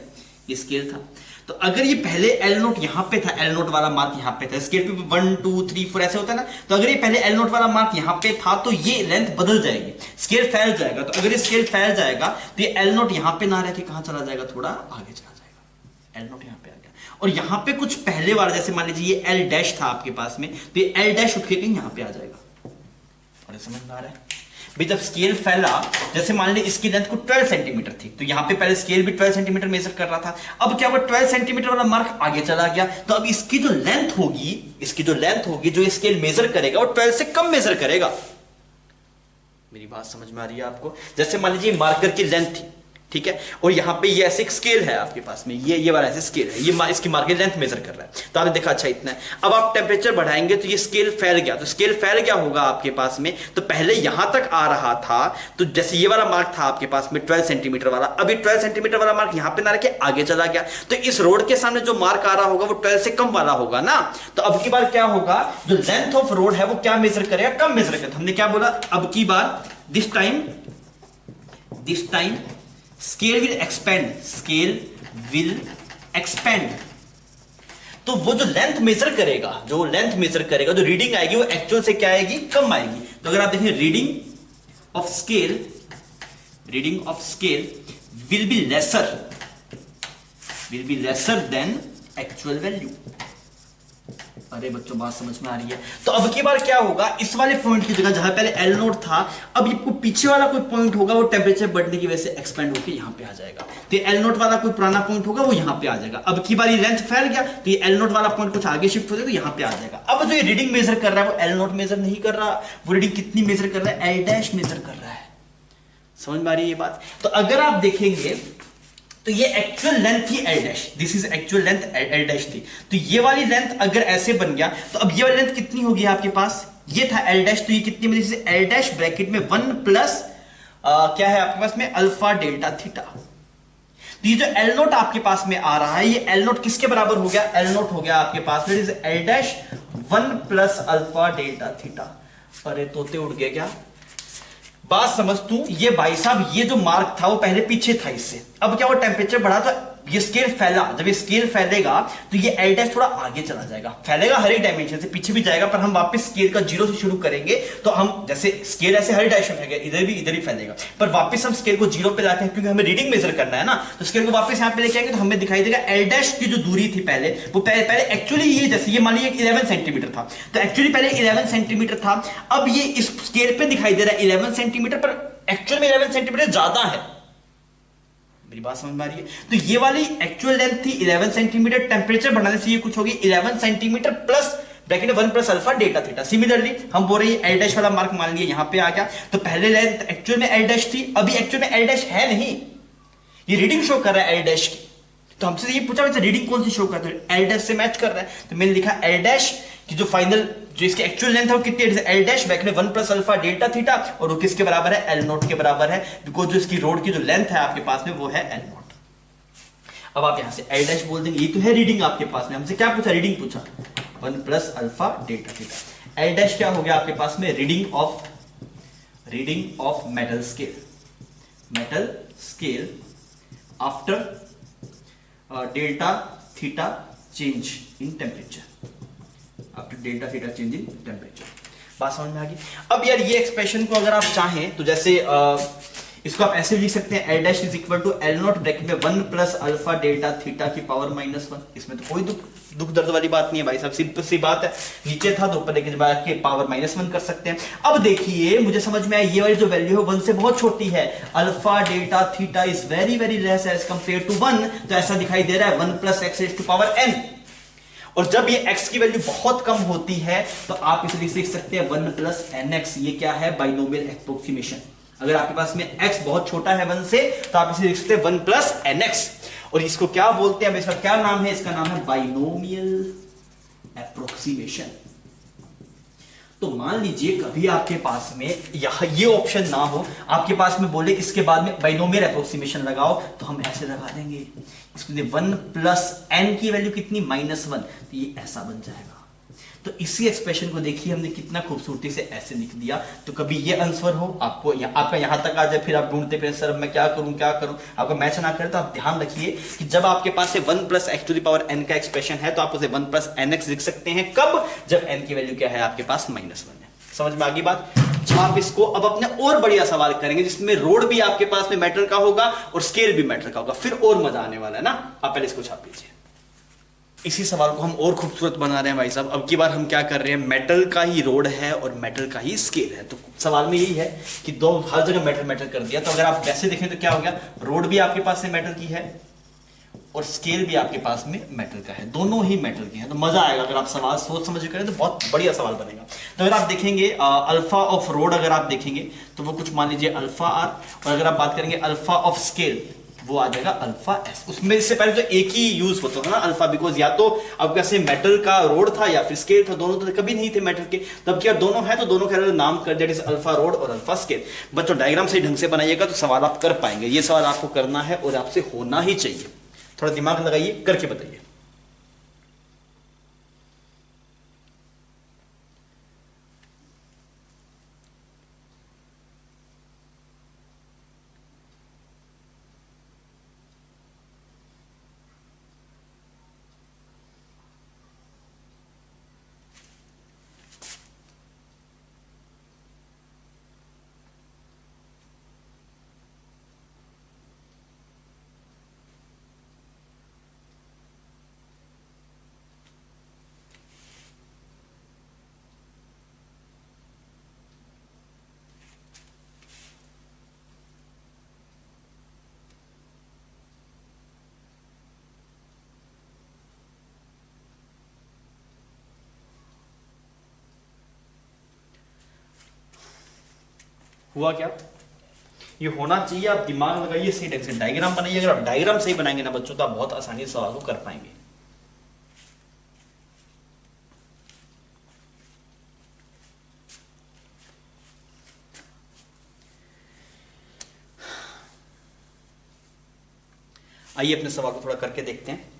ये स्केल था, तो अगर ये पहले L नोट यहाँ पे था, L नोट वाला मार्क यहाँ पे था, स्केल पे 1 2 3 4 ऐसे होता है ना, तो अगर ये पहले L नोट वाला मार्क यहाँ पे था तो ये लेंथ बदल जाएगी, स्केल फैल जाएगा। तो अगर ये स्केल फैल जाएगा तो ये L नोट यहाँ पे ना रह के कहाँ चला जाएगा, थोड़ा आगे चला जाएगा, L नोट यहाँ पे आ गया। और यहाँ पे कुछ पहले वाला, जैसे मान लीजिए ये L डैश था आपके पास में, तो ये L डैश उठ के कहीं यहाँ पे आ जाएगा। और समझ में आ रहा है भाई, जब स्केल फैला, जैसे मान लीजिए इसकी लेंथ को 12 सेंटीमीटर थी, तो यहाँ पे पहले स्केल भी 12 सेंटीमीटर मेजर कर रहा था, अब क्या हुआ, 12 सेंटीमीटर वाला मार्क आगे चला गया, तो अब इसकी जो लेंथ होगी, जो स्केल मेजर करेगा वो 12 से कम मेजर करेगा। मेरी बात समझ में आ रही है आपको? जैसे मान लीजिए मार्कर की लेंथ थी, ठीक है, और यहाँ पे ये ऐसे एक स्केल है आपके पास में, ये वाला ऐसे स्केल है, ये इसकी मार्केट लेंथ मेजर कर रहा है, तो आपने देखा अच्छा इतना है। अब आप टेम्परेचर बढ़ाएंगे तो ये स्केल फैल गया, तो स्केल फैल गया होगा आपके पास में, तो पहले यहां तक आ रहा था, तो जैसे ये वाला मार्क था आपके पास में 12 सेंटीमीटर वाला, अभी 12 सेंटीमीटर वाला मार्क यहां पे ना रखे आगे चला गया, तो इस रोड के सामने जो मार्क आ रहा होगा वो 12 से कम वाला होगा ना। तो अब की बार क्या होगा, जो लेंथ ऑफ रोड है वो क्या मेजर करेगा, कम मेजर करेगा। हमने क्या बोला, अब की बार this time scale will expand, तो वो जो लेंथ मेजर करेगा, जो रीडिंग आएगी वो एक्चुअल से क्या आएगी, कम आएगी। तो अगर आप देखें reading of scale will be lesser than actual value. अरे बच्चों बात समझ में आ रही है? तो अब की बार क्या होगा, इस वाले पॉइंट की जगह जहां पहले L नोट था, अब ये पीछे वाला कोई पॉइंट होगा वो टेम्परेचर बढ़ने की वजह से एक्सपेंड होकर यहां पे आ जाएगा, तो L नोट वाला कोई पुराना पॉइंट होगा वो यहां पे आ जाएगा। अब की बार ये लेंथ फैल गया तो ये L नोट वाला पॉइंट कुछ आगे शिफ्ट हो जाएगा, तो यहां पे आ जाएगा। अब जो ये रीडिंग मेजर कर रहा है वो L नोट मेजर नहीं कर रहा, वो रीडिंग कितनी मेजर कर रहा है, L डैश मेजर कर रहा है। समझ में आ रही है ये बात? तो अगर आप देखेंगे तो ये एक्चुअल लेंथ थी L dash, this is actual length L dash थी, तो ये वाली लेंथ अगर ऐसे बन गया तो अब ये वाली लेंथ कितनी होगी आपके पास, ये था L डैश, तो ये कितनी बनी, जैसे L डैश ब्रैकेट में 1 प्लस क्या है आपके पास में, अल्फा डेल्टा थीटा। तो ये जो L नोट आपके पास में आ रहा है, ये L नोट किसके बराबर हो गया, L नोट हो गया आपके पास में L dash 1 plus alpha delta theta. अरे तोते उड़ गए क्या, बात समझ तू, ये भाई साहब ये जो मार्क था वो पहले पीछे था इससे, अब क्या वो टेम्परेचर बढ़ा तो ये स्केल फैला, जब ये स्केल फैलेगा तो ये L डैश थोड़ा आगे चला जाएगा, फैलेगा हर एक डायमेंशन से, पीछे भी जाएगा, पर हम वापस स्केल का 0 से शुरू करेंगे, तो हम जैसे स्केल ऐसे हर डायरेक्शन में फैलेगा, इधर ही फैलेगा, पर वापस हम स्केल को 0 पे लाते हैं क्योंकि हमें रीडिंग मेजर करना है ना, तो स्केल को वापस यहाँ पे लेके आएंगे तो हमें दिखाई देगा L डैश की जो दूरी थी पहले, वो पहले एक्चुअली ये, जैसे ये मान लीजिए 11 सेंटीमीटर था, तो एक्चुअली पहले 11 सेंटीमीटर था, अब ये इस स्केल पे दिखाई दे रहा है 11 सेंटीमीटर, पर एक्चुअल में 11 सेंटीमीटर ज्यादा है। मेरी बात समझ में आ रही है? तो ये वाली एक्चुअल लेंथ थी 11 सेंटीमीटर, टेम्परेचर बढ़ाने से ये कुछ होगी 11 सेंटीमीटर प्लस ब्रैकेट में 1 plus alpha delta theta. Similarly हम बोल रहे हैं L डैश वाला मार्क मान लिया यहां पे आ गया, तो पहले लेंथ एक्चुअल में L डैश थी, अभी एक्चुअल में L डैश है नहीं, ये रीडिंग शो कर रहा है L डैश की, तो हमसे ये पूछा वैसे रीडिंग कौन सी शो कर रहा है, L डैश से मैच कर रहा है, तो मैंने लिखा L डैश की जो फाइनल जो इसकी एक्चुअल लेंथ है वो कितनी है, L डैश ब्रैकेट में 1 प्लस अल्फा डेल्टा थीटा, और वो किसके बराबर है, L नोट के बराबर है, बिकॉज जो इसकी रोड की जो लेंथ है आपके पास में वो है L नोट। अब आप यहां से L डैश बोल देंगे, ये तो है रीडिंग आपके पास में, हमसे क्या पूछा, रीडिंग पूछा 1 plus alpha delta theta. L dash क्या हो गया आपके पास में, reading of metal scale after delta theta change in temperature, after delta theta change in temperature. बात समझ में आ गई? अब यार ये एक्सप्रेशन को अगर आप चाहें तो जैसे इसको आप ऐसे लिख सकते हैं L dash is equal to L not bracket में 1 प्लस अल्फा डेल्टा थीटा की पावर -1। इसमें तो कोई दुख दर्द वाली बात नहीं है भाई साहब, सिंपल सी बात है, नीचे था तो ऊपर लेके के पावर -1 कर सकते हैं। अब देखिए मुझे समझ में आया ये वाली जो वैल्यू है 1 से बहुत छोटी है, alpha delta theta is very very less as compare to 1, तो ऐसा दिखाई दे रहा है 1 plus x raise to power n। और जब ये x की वैल्यू बहुत कम होती है तो आप इसे लिख सकते हैं 1 प्लस nx। ये क्या है? Binomial approximation. अगर आपके पास में x बहुत छोटा है 1 से तो आप इसे लिख सकते हैं 1 प्लस nx। और इसको क्या बोलते हैं? इसका क्या नाम है? इसका नाम है बाइनोमियल एप्रोक्सीमेशन। तो मान लीजिए कभी आपके पास में ये ऑप्शन ना हो, आपके पास में बोले इसके बाद में बाइनोमियल एप्रोक्सीमेशन लगाओ, तो हम ऐसे लगा देंगे इसको 1 प्लस n की वैल्यू कितनी? -1, तो ये ऐसा बन जाएगा। तो इसी एक्सप्रेशन को देखिए हमने कितना खूबसूरती से ऐसे लिख दिया। तो कभी ये आंसर हो आपको आपका यहां तक आ जाए, फिर आप ढूंढते फिर सर मैं क्या करूं आपको मैच ना करे, तो आप ध्यान रखिए कि जब आपके पास 1 plus x to the power n का एक्सप्रेशन है तो आप उसे 1 प्लस nx लिख सकते हैं। कब? जब n की वैल्यू क्या है आपके पास? -1 है। समझ में आ गई बात? जब आप इसको अब अपने और बढ़िया सवाल करेंगे जिसमें रोड भी आपके पास में मैटर का होगा और स्केल भी मैटर का होगा, फिर और मजा आने वाला है ना। आप पहले इसको छाप लीजिए। इसी सवाल को हम और खूबसूरत बना रहे हैं भाई साहब। अब की बार हम क्या कर रहे हैं, मेटल का ही रोड है और मेटल का ही स्केल है। तो सवाल में यही है कि दो हर जगह मेटल मेटल कर दिया। तो अगर आप वैसे देखें तो क्या हो गया, रोड भी आपके पास से मेटल की है और स्केल भी आपके पास में मेटल का है, दोनों ही मेटल के हैं। तो मजा आएगा अगर आप सवाल सोच समझ करें तो बहुत बढ़िया सवाल बनेगा। तो अगर आप देखेंगे अल्फा ऑफ रोड अगर आप देखेंगे तो वो कुछ मान लीजिए अल्फा आर, और अगर आप बात करेंगे अल्फा ऑफ स्केल वो आ जाएगा अल्फा एस। उसमें इससे पहले तो एक ही यूज होता था ना अल्फा, बिकॉज या तो अब कैसे मेटल का रोड था या फिर स्केल था, दोनों तो कभी नहीं थे मेटल के। तब क्या दोनों है तो दोनों का नाम कर दिया, जैसे अल्फा रोड और अल्फा स्केल। बच्चों डायग्राम सही ढंग से बनाइएगा तो सवाल आप कर पाएंगे। ये सवाल आपको करना है और आपसे होना ही चाहिए। थोड़ा दिमाग लगाइए, करके बताइए। हुआ क्या? ये होना चाहिए। आप दिमाग लगाइए, सही ढंग से डायग्राम बनाइए। अगर आप डायग्राम सही बनाएंगे ना बच्चों तो आप बहुत आसानी से सवाल को कर पाएंगे। आइए अपने सवाल को थोड़ा करके देखते हैं।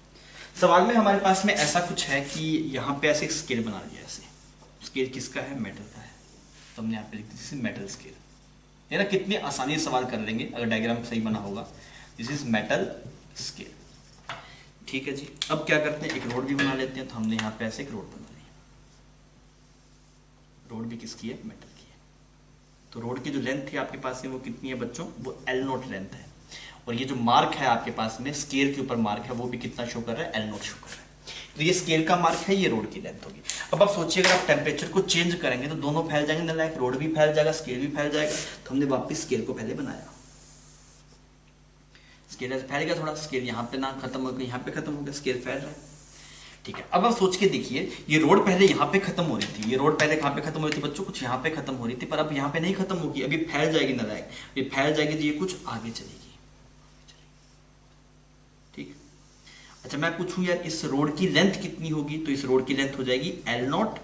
सवाल में हमारे पास में ऐसा कुछ है कि यहाँ पे ऐसे एक स्केल बना लिया। ऐसे स्केल किसका है? मेटल का है। तो हमने यहाँ पे लिख दिया मेटल स्केल। ये ना कितनी आसानी से सवाल कर लेंगे अगर डायग्राम सही बना होगा। This is metal scale. ठीक है जी। अब क्या करते हैं, एक रोड भी बना लेते हैं। तो हमने यहाँ पे ऐसे एक रोड बना ली। रोड भी किसकी है? मेटल की है। तो रोड की जो लेंथ है आपके पास में वो कितनी है बच्चों? वो एल नोट लेंथ है। और ये जो मार्क है आपके पास में स्केल के ऊपर मार्क है वो भी कितना शो कर रहा है? एल नोट शो कर रहा है। तो ये स्केल का मार्क है, ये रोड की लेंथ होगी। अब आप सोचिए अगर आप टेम्परेचर को चेंज करेंगे तो दोनों फैल जाएंगे ना, लाइक रोड भी फैल जाएगा स्केल भी फैल जाएगा। तो हमने वापस स्केल को पहले बनाया। स्केल फैल गया थोड़ा, स्केल यहाँ पे ना खत्म हो गया, यहाँ पे खत्म हो गया, स्केल फैल रहा है। ठीक है। अब आप सोच के देखिए, ये रोड पहले यहाँ पे खत्म हो रही थी, ये रोड पहले कहाँ पे खत्म हो रही थी बच्चों? कुछ यहाँ पे खत्म हो रही थी, पर अब यहाँ पे नहीं खत्म होगी, अभी फैल जाएगी ना, लाइक ये फैल जाएगी तो ये कुछ आगे चलेगी। ठीक। अच्छा मैं पूछूं यार इस रोड की लेंथ कितनी होगी? तो इस रोड की लेंथ हो जाएगी L not.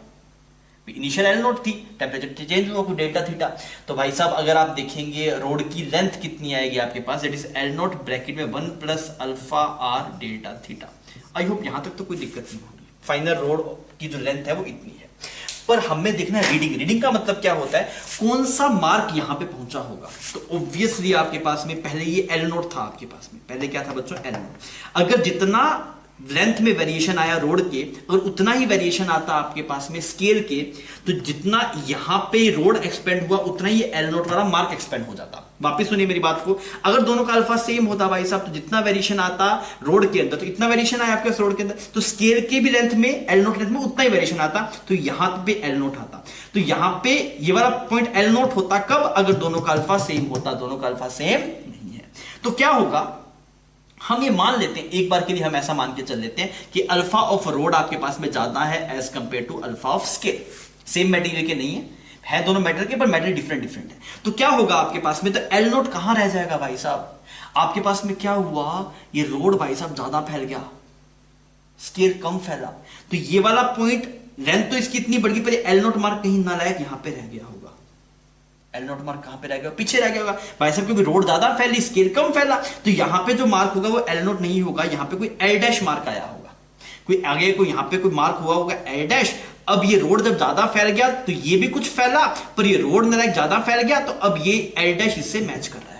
Initial L not थी, टेम्परेचर चेंज हुआ डेल्टा थीटा। तो भाई साहब अगर आप देखेंगे रोड की लेंथ कितनी आएगी आपके पास? That is L not bracket में 1 plus alpha R delta theta. I hope यहां तक तो कोई दिक्कत नहीं होगी। फाइनल रोड की जो लेंथ है वो इतनी है। पर हमें देखना है रीडिंग। रीडिंग का मतलब क्या होता है? कौन सा मार्क यहां पे पहुंचा होगा। तो ऑब्वियसली आपके पास में पहले ये एल नोट था। आपके पास में पहले क्या था बच्चों? L note. अगर जितना लेंथ में वेरिएशन आया रोड के, अगर उतना ही वेरिएशन आता आपके पास में स्केल के, तो जितना यहां पे रोड एक्सपेंड हुआ उतना ही एल नोट वाला मार्क एक्सपेंड हो जाता। वापस सुनिए मेरी बात को, अगर दोनों का अल्फा सेम होता भाई साहब तो जितना वेरिएशन आता रोड के अंदर, तो इतना वेरिएशन आया आपके रोड के अंदर, तो स्केल के भी लेंथ में एल नोट लेंथ में उतना ही वेरिएशन आता, तो यहां पे एल नोट आता। तो यहां पे ये वाला पॉइंट एल नोट होता कब, अगर दोनों का अल्फा सेम होता, दोनों का अल्फा सेम नहीं है। तो क्या होगा, हम ये मान लेते हैं एक बार के लिए, हम ऐसा मान के चल लेते हैं कि अल्फा ऑफ रोड आपके पास में ज्यादा है as compare to alpha of scale. Same material के नहीं है दोनों मेटल के, पर मेटल डिफरेंट डिफरेंट है। तो क्या होगा आपके पास में, तो एल नोट कहां रह जाएगा भाई साहब, आपके पास में क्या हुआ, ये रोड भाई साहब ज्यादा फैल गया, स्केल कम फैला, तो ये वाला पॉइंट लेंथ तो इसकी इतनी बढ़ गई, पर एल नोट मार्क कहीं ना लायक यहां पे रह गया होगा। एल नोट मार्क कहां पे रह गया, पीछे रह गया होगा भाई साहब, क्योंकि रोड ज्यादा फैली स्केल कम फैला, तो यहां पे जो मार्क होगा वो एल नोट नहीं होगा, यहां पे कोई एल डैश मार्क आया होगा, कोई आगे कोई यहां पे कोई मार्क हुआ होगा एल डैश। अब ये रोड जब ज्यादा फैल गया तो ये भी कुछ फैला, पर ये रोड ना ज्यादा फैल गया, तो अब ये एल डैश इससे मैच कर रहा है।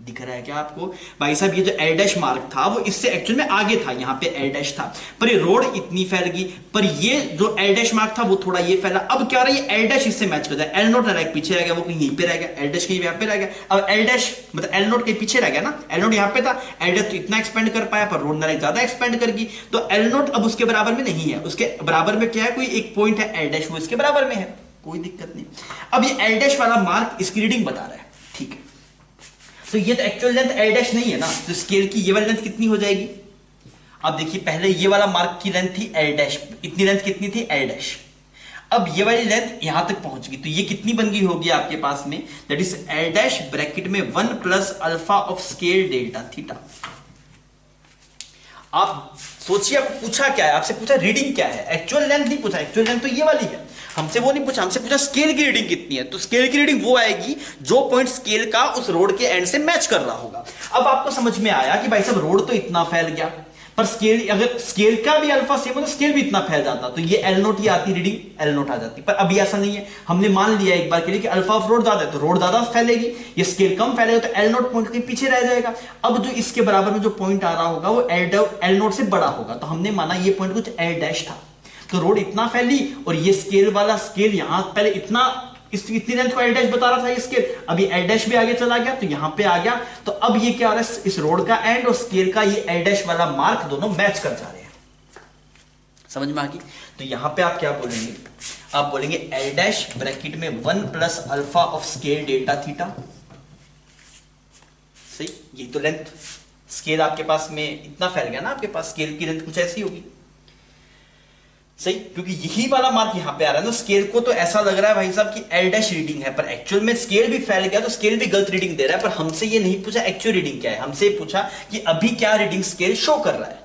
दिख रहा है क्या आपको भाई साहब, ये जो एल डैश मार्क था वो इससे एक्चुअल में आगे था, यहां पे एल डैश था, पर ये रोड इतनी फैल गई, पर ये जो एल डैश मार्क था वो थोड़ा ये फैला। अब क्या हो रहा है, ये एल डैश इससे मैच कर रहा है, एल नोट रह पीछे रह गया, वो कहीं यहीं पे रह गया, एल डैश कहीं यहाँ पे रह गया। अब एल डैश मतलब एल नोट कहीं पीछे रह गया ना, एल नोट यहाँ पे था, एल डैश तो इतना एक्सपेंड कर पाया, पर रोड ना ज्यादा एक्सपेंड कर गई, तो एल नोट अब उसके बराबर में नहीं है, उसके बराबर में क्या है, कोई एक पॉइंट है एल डैश, वो इसके बराबर में है, कोई दिक्कत नहीं। अब ये एल डैश वाला मार्क इसकी रीडिंग बता रहा है, ठीक है, तो ये तो एक्चुअल लेंथ एल डैश नहीं है ना, तो स्केल की ये वाली लेंथ कितनी हो जाएगी। अब देखिए पहले ये वाला मार्क की लेंथ थी एल डैश, इतनी लेंथ कितनी थी एल डैश, अब ये वाली लेंथ यहां तक पहुंच गई, तो ये कितनी बन गई होगी आपके पास में, that is L dash bracket में 1 plus alpha of scale delta theta. आप सोचिए आपको पूछा क्या है, आपसे पूछा रीडिंग क्या है, एक्चुअल लेंथ नहीं पूछा, एक्चुअल लेंथ तो ये वाली है, हमसे वो नहीं पूछा, हमसे पूछा स्केल की रीडिंग कितनी है, तो स्केल की रीडिंग वो आएगी जो पॉइंट स्केल का उस रोड के एंड से मैच कर रहा होगा। अब आपको समझ में आया कि भाई साहब रोड तो इतना फैल गया, पर स्केल अगर स्केल का भी अल्फा सेम हो तो स्केल भी इतना फैल जाता, तो ये एल नोट ही आती, रीडिंग एल नोट आ जाती, पर अभी ऐसा नहीं है, हमने मान लिया एक बार के लिए कि अल्फा ऑफ रोड ज्यादा है तो रोड ज्यादा फैलेगी, ये स्केल कम फैलेगा तो एल नोट पॉइंट के पीछे रह जाएगा। अब जो इसके बराबर में जो पॉइंट आ रहा होगा वो एल नोट से बड़ा होगा, तो हमने माना ये पॉइंट कुछ एल डैश था, तो रोड इतना फैली और ये स्केल वाला स्केल यहां पहले इतना इतनी लेंथ को एल डैश बता रहा था ये स्केल, अभी एल डैश भी आगे चला गया तो यहां पे आ गया, तो अब ये क्या हो रहा है, इस रोड का एंड और स्केल का ये एल डैश वाला मार्क दोनों मैच कर जा रहे हैं, समझ में आ गई। तो यहां पे आप क्या बोलेंगे, आप बोलेंगे एल डैश ब्रैकेट में 1 plus alpha of scale delta theta, सही, ये तो लेंथ स्केल आपके पास में इतना फैल गया ना, आपके पास स्केल की लेंथ कुछ ऐसी होगी, सही, क्योंकि यही वाला मार्क यहां पे आ रहा है ना, स्केल को तो ऐसा लग रहा है भाई साहब कि एल डैश रीडिंग है, पर एक्चुअल में स्केल भी फैल गया तो स्केल भी गलत रीडिंग दे रहा है, पर हमसे ये नहीं पूछा एक्चुअल रीडिंग क्या है, हमसे पूछा कि अभी क्या रीडिंग स्केल शो कर रहा है,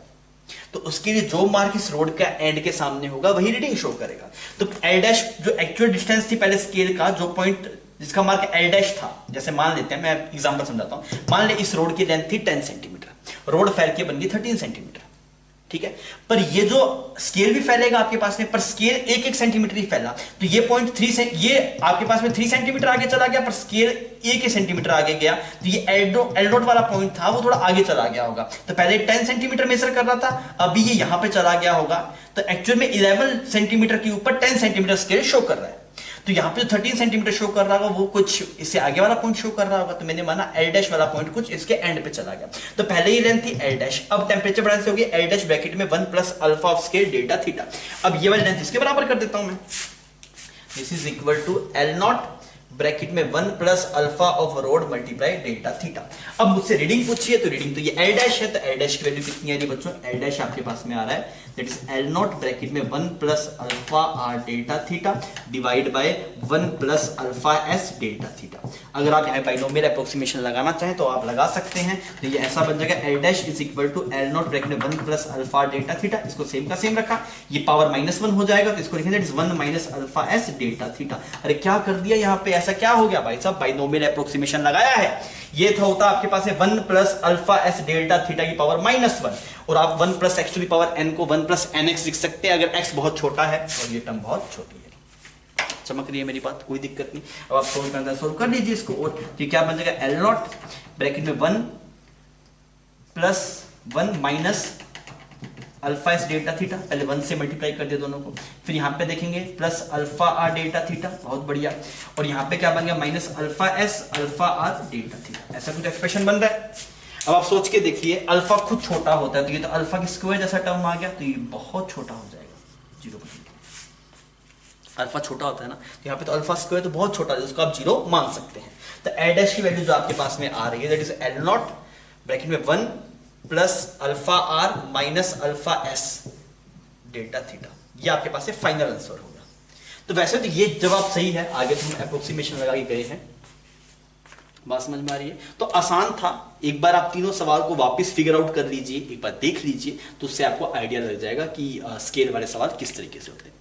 तो उसके लिए जो मार्क इस रोड का एंड के सामने होगा वही रीडिंग शो करेगा। तो एल डैश जो एक्चुअल डिस्टेंस थी पहले स्केल का, जो पॉइंट जिसका मार्क एल डैश था, जैसे मान लेते हैं, मैं एग्जांपल समझाता हूं, मान ले इस रोड की लेंथ थी 10 सेंटीमीटर, रोड फैल के बन गई 13 सेंटीमीटर, ठीक है, पर ये जो स्केल भी फैलेगा आपके पास में, पर स्केल 1-1 सेंटीमीटर ही फैला, तो ये पॉइंट 3 ये आपके पास में 3 सेंटीमीटर आगे चला गया, पर स्केल 1 सेंटीमीटर आगे गया, तो ये एल डॉट वाला पॉइंट था वो थोड़ा आगे चला गया होगा, तो पहले 10 सेंटीमीटर मेजर कर रहा था, अभी ये यहां पे चला गया होगा, तो एक्चुअल में 11 सेंटीमीटर के ऊपर 10 सेंटीमीटर स्केल शो कर रहा है, तो यहां पे जो 13 सेंटीमीटर शो कर रहा होगा वो कुछ इससे आगे वाला पॉइंट शो कर रहा होगा, तो मैंने माना एल डैश वाला पॉइंट कुछ इसके एंड पे चला गया, तो पहले ही लेंथ थी एल डैश, अब टेंपरेचर बढ़ाने से होगी एल डैश ब्रैकेट में 1 plus alpha of scale delta theta. अब ये वाली लेंथ इसके बराबर कर देता हूं मैं, this is equal to L not bracket में 1 plus alpha of rod multiply delta theta. अब मुझसे रीडिंग पूछिए, तो रीडिंग तो ये एल डैश है, तो एल डैश की वैल्यू कितनी आ रही है बच्चों, एल डैश आपके पास में आ रहा है, that is L not bracket में 1 plus alpha R delta theta divide bye 1 plus alpha S delta theta. अगर आप यहाँ बाइनोमियल अप्रोक्सीमेशन लगाना चाहें तो आप लगा सकते हैं, तो ये ऐसा बन जाएगा L dash is equal to L not bracket में 1 प्लस अल्फा डेल्टा थीटा, इसको सेम का सेम रखा, ये पावर -1 हो जाएगा, तो इसको लिखेंगे 1 minus alpha S delta theta. अरे क्या कर दिया यहाँ पे, ऐसा क्या हो गया भाई साहब, बाइनोमियल अप्रोक्सीमेशन लगाया है, ये था होता आपके पास है 1 plus alpha S delta theta की पावर -1, और आप 1 plus x to the power n को 1 प्लस एन एक्स लिख सकते हैं अगर x बहुत छोटा है और ये टर्म बहुत छोटी है। चमक रही है मेरी बात, कोई दिक्कत नहीं। अब आप सोल्व करना है, सोल्व कर लीजिए इसको, और तो क्या बन जाएगा एल नॉट ब्रैकेट में 1 plus 1 minus alpha S delta theta, पहले 1 से मल्टीप्लाई कर दिया दोनों को, फिर यहाँ पे देखेंगे plus alpha R delta theta, बहुत बढ़िया, और यहाँ पे क्या बन गया minus alpha S alpha R delta theta, ऐसा कुछ एक्सप्रेशन बन रहा है। अब आप सोच के देखिए, अल्फा खुद छोटा होता है तो ये तो अल्फा की स्क्वायर जैसा टर्म आ गया, तो ये बहुत छोटा हो जाएगा, 0 अल्फा छोटा होता है ना, तो यहाँ पे तो अल्फा स्क्वायर तो बहुत छोटा है, उसको आप 0 मान सकते हैं। तो ए डैश की वैल्यू जो आपके पास में आ रही है that is L not bracket में 1 plus alpha R minus alpha S delta theta, ये आपके पास से फाइनल आंसर होगा। तो वैसे तो ये जवाब सही है, आगे तो हम अप्रोक्सीमेशन लगा के गए हैं, बात समझ में आ रही है। तो आसान था, एक बार आप तीनों सवाल को वापस फिगर आउट कर लीजिए, एक बार देख लीजिए, तो उससे आपको आइडिया लग जाएगा कि स्केल वाले सवाल किस तरीके से होते हैं।